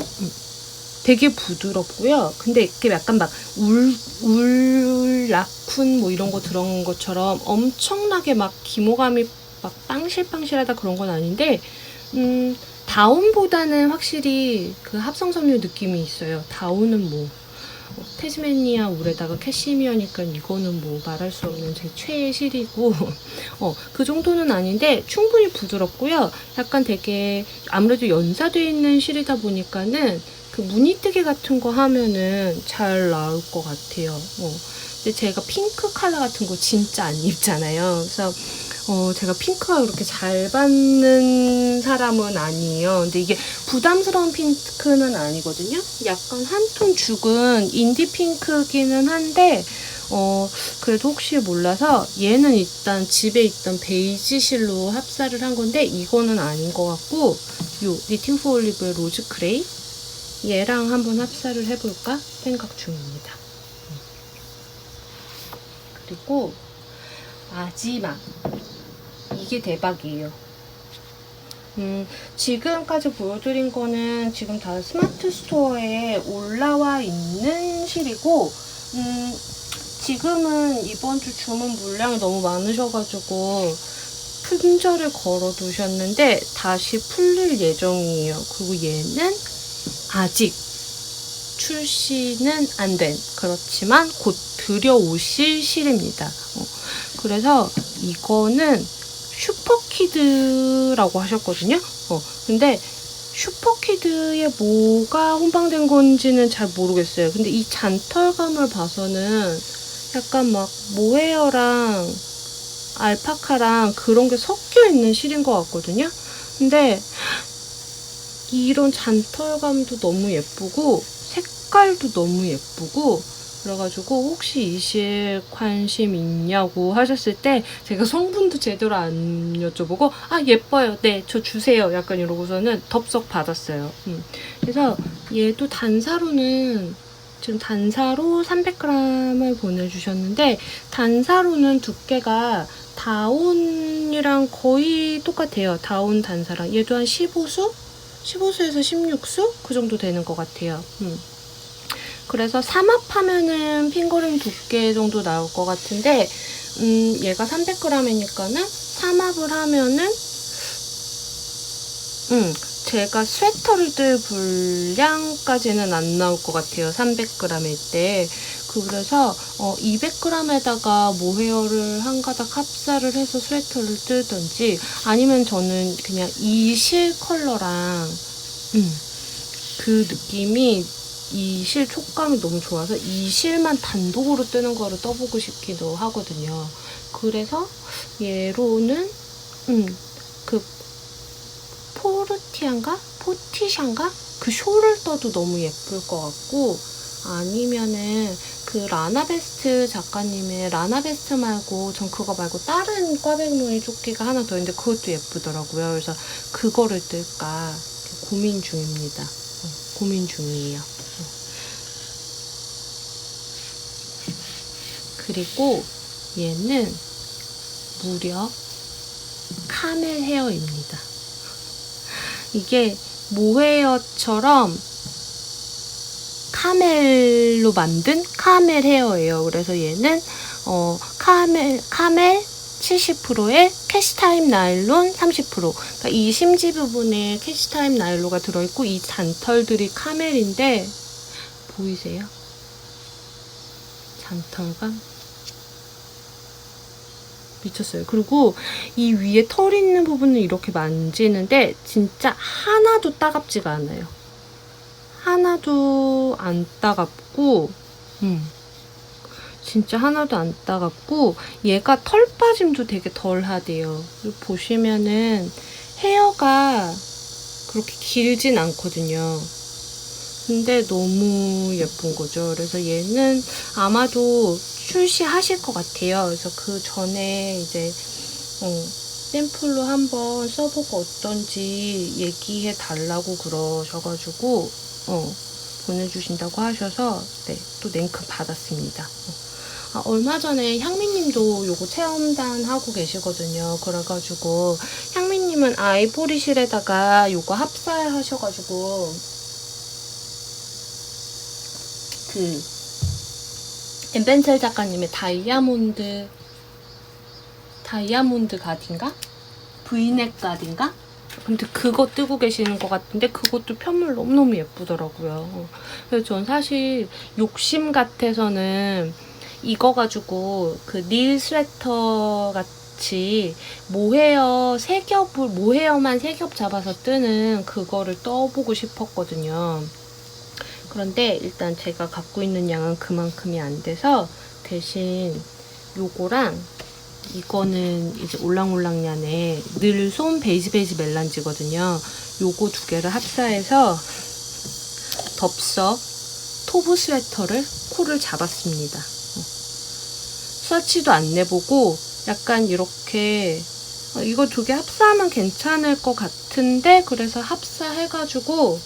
되게 부드럽고요. 근데 이렇게 약간 막 울 라쿤 뭐 이런 거 들어간 것처럼 엄청나게 막 기모감이 막 빵실빵실하다 그런 건 아닌데, 다운보다는 확실히 그 합성섬유 느낌이 있어요. 다운은 뭐 태즈메니아 울에다가 캐시미어니까 이거는 뭐 말할 수 없는 제 최애 실이고 그 정도는 아닌데 충분히 부드럽고요. 약간 되게 아무래도 연사되어 있는 실이다 보니까는 그 무늬뜨개 같은 거 하면은 잘 나올 것 같아요. 근데 제가 핑크 컬러 같은 거 진짜 안 입잖아요. 그래서 제가 핑크가 그렇게 잘 받는 사람은 아니에요. 근데 이게 부담스러운 핑크는 아니거든요. 약간 한 톤 죽은 인디 핑크기는 한데, 그래도 혹시 몰라서 얘는 일단 집에 있던 베이지 실로 합사를 한 건데, 이거는 아닌 것 같고, 요 니팅 포 올리브의 로즈 크레이? 얘랑 한번 합사를 해볼까 생각 중입니다. 그리고 마지막. 이게 대박이에요. 지금까지 보여드린 거는 지금 다 스마트 스토어에 올라와 있는 실이고, 지금은 이번 주 주문 물량이 너무 많으셔가지고 품절을 걸어 두셨는데 다시 풀릴 예정이에요. 그리고 얘는 아직 출시는 안 된, 그렇지만 곧 들여오실 실입니다. 그래서 이거는 슈퍼키드라고 하셨거든요. 근데 슈퍼키드에 뭐가 혼방된 건지는 잘 모르겠어요. 근데 이 잔털감을 봐서는 약간 막 모헤어랑 알파카랑 그런 게 섞여 있는 실인 것 같거든요. 근데 이런 잔털감도 너무 예쁘고 색깔도 너무 예쁘고, 그래가지고 혹시 이 실 관심 있냐고 하셨을 때 제가 성분도 제대로 안 여쭤보고 예뻐요, 네 저 주세요 약간 이러고서는 덥석 받았어요. 그래서 얘도 단사로는 지금 단사로 300g을 보내주셨는데, 단사로는 두께가 다운이랑 거의 똑같아요. 다운 단사랑 얘도 한 15수? 15수에서 16수? 그 정도 되는 것 같아요. 그래서 3합하면은 핑거링 두께 정도 나올 것 같은데, 얘가 300g이니까는 3합을 하면은, 제가 스웨터를 뜰 분량까지는 안 나올 것 같아요. 300g일 때. 그래서 200g에다가 모헤어를 한 가닥 합사를 해서 스웨터를 뜨든지, 아니면 저는 그냥 이 실 컬러랑 그 느낌이 이 실 촉감이 너무 좋아서 이 실만 단독으로 뜨는 거를 떠보고 싶기도 하거든요. 그래서 얘로는 그 포르티안가? 포티샨가? 그 숄을 떠도 너무 예쁠 것 같고, 아니면은 그 라나베스트 작가님의 라나베스트 말고 전 그거 말고 다른 꽈배무늬 조끼가 하나 더 있는데 그것도 예쁘더라고요. 그래서 그거를 뜰까 고민 중입니다. 고민 중이에요. 그리고 얘는 무려 카멜 헤어입니다. 이게 모헤어처럼 카멜로 만든 카멜 헤어예요. 그래서 얘는 카멜 70%에 캐시타임 나일론 30%. 그러니까 이 심지 부분에 캐시타임 나일론가 들어있고 이 잔털들이 카멜인데 보이세요? 잔털감 미쳤어요. 그리고 이 위에 털 있는 부분을 이렇게 만지는데 진짜 하나도 따갑지가 않아요. 하나도 안 따갑고 진짜 하나도 안 따갑고 얘가 털 빠짐도 되게 덜하대요. 보시면은 헤어가 그렇게 길진 않거든요. 근데 너무 예쁜 거죠. 그래서 얘는 아마도 출시하실 것 같아요. 그래서 그 전에 이제 샘플로 한번 써보고 어떤지 얘기해 달라고 그러셔가지고 보내주신다고 하셔서 네, 또 냉큼 받았습니다. 얼마 전에 향미님도 요거 체험단 하고 계시거든요. 그래가지고 향미님은 아이보리실에다가 요거 합사하셔가지고 그 엠벤셀 작가님의 다이아몬드 가디인가? 브이넥 가디인가? 근데 그거 뜨고 계시는 것 같은데 그것도 편물 너무너무 예쁘더라고요. 그래서 전 사실 욕심 같아서는 이거 가지고 그 닐 스웨터 같이 모헤어만 3겹 잡아서 뜨는 그거를 떠보고 싶었거든요. 그런데 일단 제가 갖고 있는 양은 그만큼이 안 돼서 대신 요거랑 이거는 이제 올랑올랑얀의 늘솜 베이지 멜란지거든요. 요거 두 개를 합사해서 덥석 토브 스웨터를 코를 잡았습니다. 스와치도 안 내보고 약간 이렇게 이거 두 개 합사하면 괜찮을 것 같은데 그래서 합사해가지고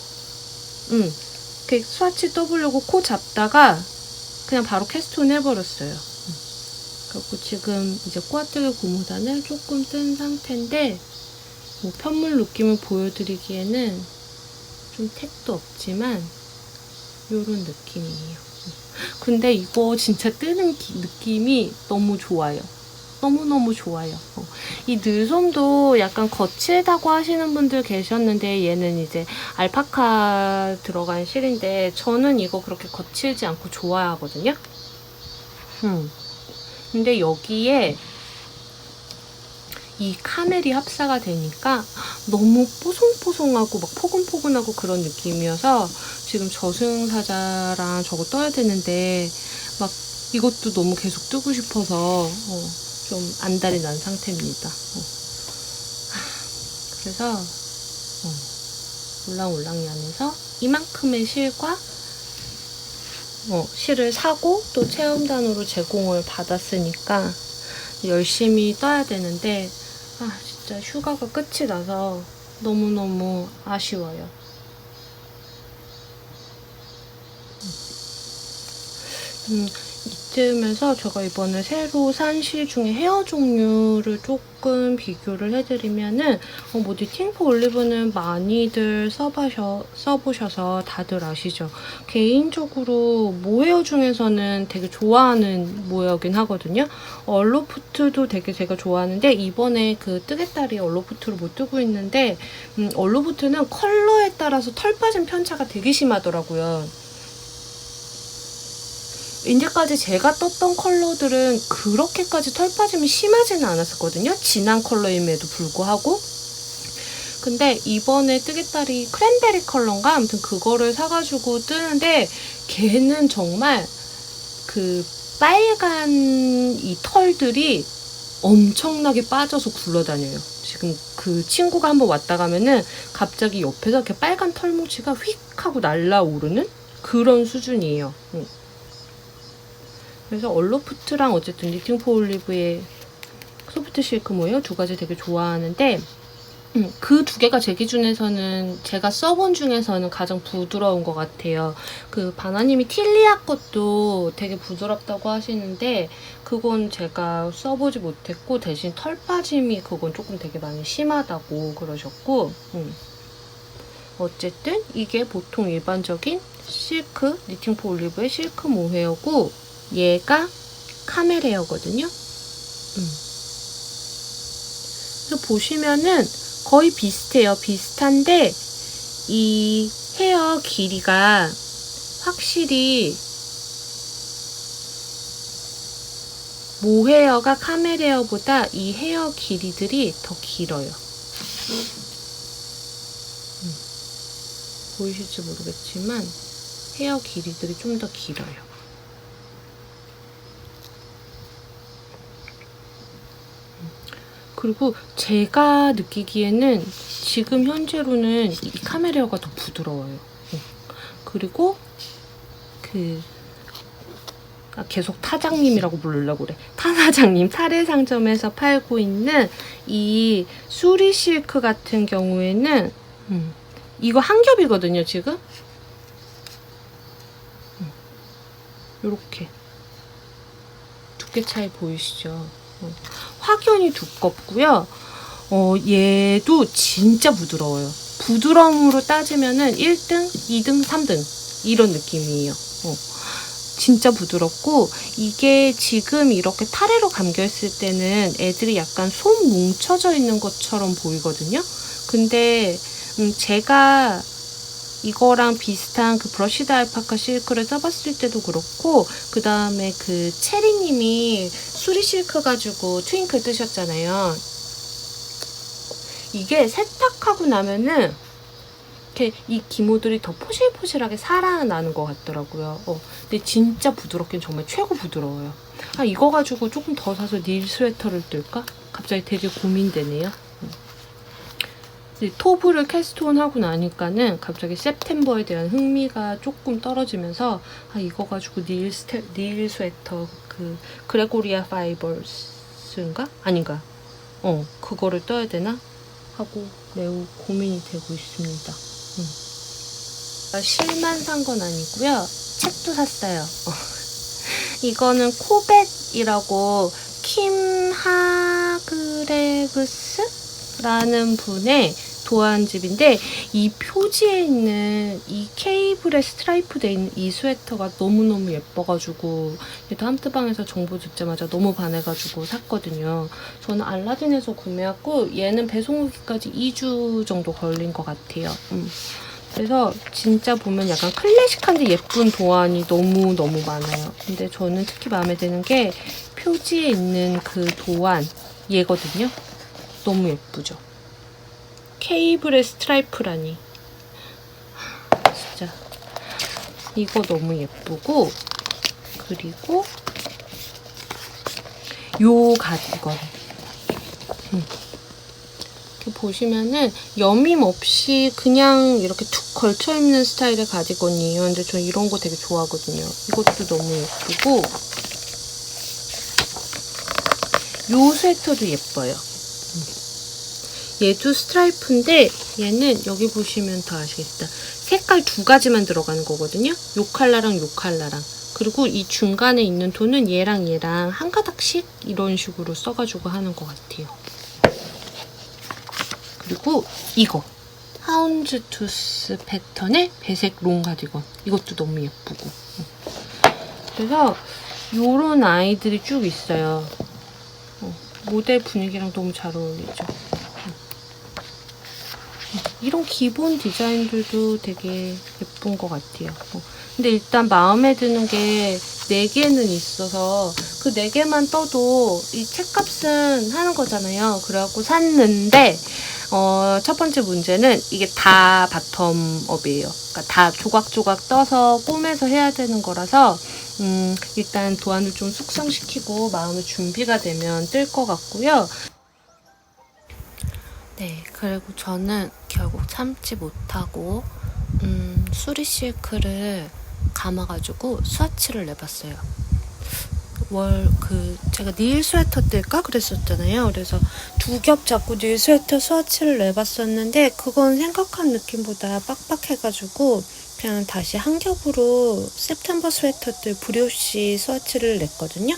이렇게 스와치 떠보려고 코 잡다가 그냥 바로 캐스톤 해버렸어요. 그리고 지금 이제 꽈뜨기 고무단을 조금 뜬 상태인데 뭐 편물 느낌을 보여드리기에는 좀 택도 없지만 요런 느낌이에요. 근데 이거 진짜 뜨는 느낌이 너무 좋아요. 너무너무 좋아요. 이 늘솜도 약간 거칠다고 하시는 분들 계셨는데 얘는 이제 알파카 들어간 실인데 저는 이거 그렇게 거칠지 않고 좋아하거든요. 근데 여기에 이 카멜이 합사가 되니까 너무 뽀송뽀송하고 막 포근포근하고 그런 느낌이어서 지금 저승사자랑 저거 떠야 되는데 막 이것도 너무 계속 뜨고 싶어서 좀 안달이 난 상태입니다. 그래서 올랑올랑얀에서 이만큼의 실과 실을 사고 또 체험단으로 제공을 받았으니까 열심히 떠야 되는데 진짜 휴가가 끝이 나서 너무너무 아쉬워요. 이쯤에서 제가 이번에 새로 산 실 중에 헤어 종류를 조금 비교를 해드리면은 모디 팅크 올리브는 많이들 써보셔서 다들 아시죠? 개인적으로 모헤어 중에서는 되게 좋아하는 모헤어긴 하거든요. 얼로프트도 되게 제가 좋아하는데 이번에 그 뜨개딸이 얼로프트를 못 뜨고 있는데 얼로프트는 컬러에 따라서 털 빠진 편차가 되게 심하더라고요. 이제까지 제가 떴던 컬러들은 그렇게까지 털 빠짐이 심하지는 않았었거든요. 진한 컬러임에도 불구하고. 근데 이번에 뜨개딸이 크랜베리 컬러인가? 아무튼 그거를 사가지고 뜨는데 걔는 정말 그 빨간 이 털들이 엄청나게 빠져서 굴러다녀요. 지금 그 친구가 한번 왔다 가면은 갑자기 옆에서 이렇게 빨간 털뭉치가 휙 하고 날라오르는 그런 수준이에요. 그래서 얼로프트랑 어쨌든 니팅 포 올리브의 소프트 실크 모예요. 두 가지 되게 좋아하는데 그 두 개가 제 기준에서는 제가 써본 중에서는 가장 부드러운 것 같아요. 그 바나님이 틸리아 것도 되게 부드럽다고 하시는데 그건 제가 써보지 못했고 대신 털 빠짐이 그건 조금 되게 많이 심하다고 그러셨고 어쨌든 이게 보통 일반적인 실크 니팅 포 올리브의 실크 모헤어고 얘가 카멜헤어거든요. 그래서 보시면은 거의 비슷해요. 비슷한데 이 헤어 길이가 확실히 모헤어가 카멜헤어보다 이 헤어 길이들이 더 길어요. 보이실지 모르겠지만 헤어 길이들이 좀 더 길어요. 그리고 제가 느끼기에는 지금 현재로는 이 카멜헤어가 더 부드러워요. 그리고 계속 타장님이라고 부르려고 그래. 타사장님 타례상점에서 팔고 있는 이 수리 실크 같은 경우에는 이거 한 겹이거든요, 지금. 요렇게 두께 차이 보이시죠? 확연히 두껍고요. 얘도 진짜 부드러워요. 부드러움으로 따지면은 1등, 2등, 3등 이런 느낌이에요. 진짜 부드럽고 이게 지금 이렇게 타래로 감겨있을 때는 애들이 약간 손 뭉쳐져 있는 것처럼 보이거든요. 근데 제가 이거랑 비슷한 그 브러쉬드 알파카 실크를 써봤을 때도 그렇고 그 다음에 그 체리님이 수리 실크 가지고 트윙클 뜨셨잖아요. 이게 세탁하고 나면은 이렇게 이 기모들이 더 포실포실하게 살아나는 것 같더라고요. 근데 진짜 부드럽긴 정말 최고 부드러워요. 이거 가지고 조금 더 사서 닐 스웨터를 뜰까? 갑자기 되게 고민되네요. 토브를 캐스트온 하고 나니까는 갑자기 september에 대한 흥미가 조금 떨어지면서 이거 가지고 닐 스웨터 그 그레고리아 파이버스인가? 아닌가? 그거를 떠야 되나? 하고 매우 고민이 되고 있습니다. 실만 산 건 아니고요. 책도 샀어요. 이거는 코벳이라고 킴 하그레브스라는 분의 도안집인데 이 표지에 있는 이 케이블에 스트라이프 돼 있는 이 스웨터가 너무너무 예뻐가지고 얘도 함트방에서 정보 듣자마자 너무 반해가지고 샀거든요. 저는 알라딘에서 구매했고 얘는 배송 오기까지 2주 정도 걸린 것 같아요. 그래서 진짜 보면 약간 클래식한데 예쁜 도안이 너무너무 많아요. 근데 저는 특히 마음에 드는 게 표지에 있는 그 도안 얘거든요. 너무 예쁘죠? 케이블의 스트라이프라니 진짜 이거 너무 예쁘고 그리고 요 가디건 이렇게 보시면은 여밈 없이 그냥 이렇게 툭 걸쳐 입는 스타일의 가디건이에요. 근데 저 이런 거 되게 좋아하거든요. 이것도 너무 예쁘고 요 스웨터도 예뻐요. 얘도 스트라이프인데 얘는 여기 보시면 더 아시겠다. 색깔 두 가지만 들어가는 거거든요. 요 컬러랑 요 컬러랑. 그리고 이 중간에 있는 톤은 얘랑 얘랑 한 가닥씩 이런 식으로 써가지고 하는 것 같아요. 그리고 이거 하운즈 투스 패턴의 배색 롱 가디건. 이것도 너무 예쁘고. 그래서 요런 아이들이 쭉 있어요. 모델 분위기랑 너무 잘 어울리죠. 이런 기본 디자인들도 되게 예쁜 것 같아요. 근데 일단 마음에 드는 게 4개는 있어서 그 4개만 떠도 이 책값은 하는 거잖아요. 그래갖고 샀는데 첫 번째 문제는 이게 다 바텀업이에요. 그러니까 다 조각조각 떠서 꿰매서 해야 되는 거라서 일단 도안을 좀 숙성시키고 마음의 준비가 되면 뜰 것 같고요. 네, 그리고 저는 결국 참지 못하고 수리실크를 감아가지고 스와치를 내봤어요. 제가 닐 스웨터 뜰까 그랬었잖아요. 그래서 2겹 잡고 닐 스웨터 스와치를 내봤었는데 그건 생각한 느낌보다 빡빡해가지고 그냥 다시 한 겹으로 september 스웨터 뜰 브리오시 스와치를 냈거든요.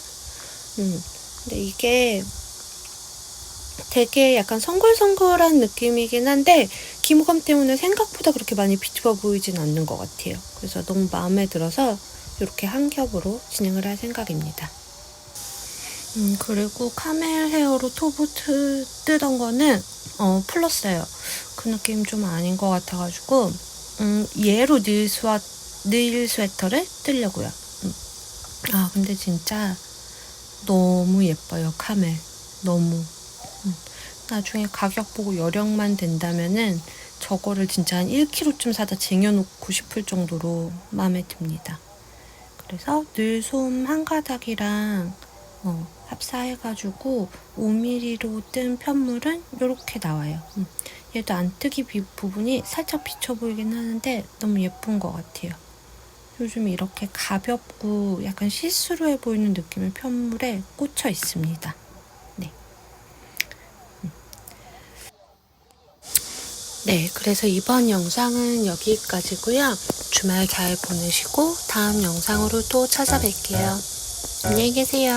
근데 이게 되게 약간 성글성글한 느낌이긴 한데 기모감 때문에 생각보다 그렇게 많이 비춰 보이진 않는 것 같아요. 그래서 너무 마음에 들어서 이렇게 한 겹으로 진행을 할 생각입니다. 그리고 카멜 헤어로 토브 뜨던 거는 풀렀어요. 그 느낌 좀 아닌 것 같아가지고 얘로 닐 스웨터를 뜨려고요. 근데 진짜 너무 예뻐요. 카멜 너무. 나중에 가격 보고 여력만 된다면은 저거를 진짜 한 1kg쯤 사다 쟁여놓고 싶을 정도로 마음에 듭니다. 그래서 늘솜 한 가닥이랑 합사해가지고 5mm로 뜬 편물은 이렇게 나와요. 얘도 안뜨기 부분이 살짝 비쳐 보이긴 하는데 너무 예쁜 것 같아요. 요즘 이렇게 가볍고 약간 시스루해 보이는 느낌의 편물에 꽂혀 있습니다. 네, 그래서 이번 영상은 여기까지고요. 주말 잘 보내시고 다음 영상으로 또 찾아뵐게요. 안녕히 계세요.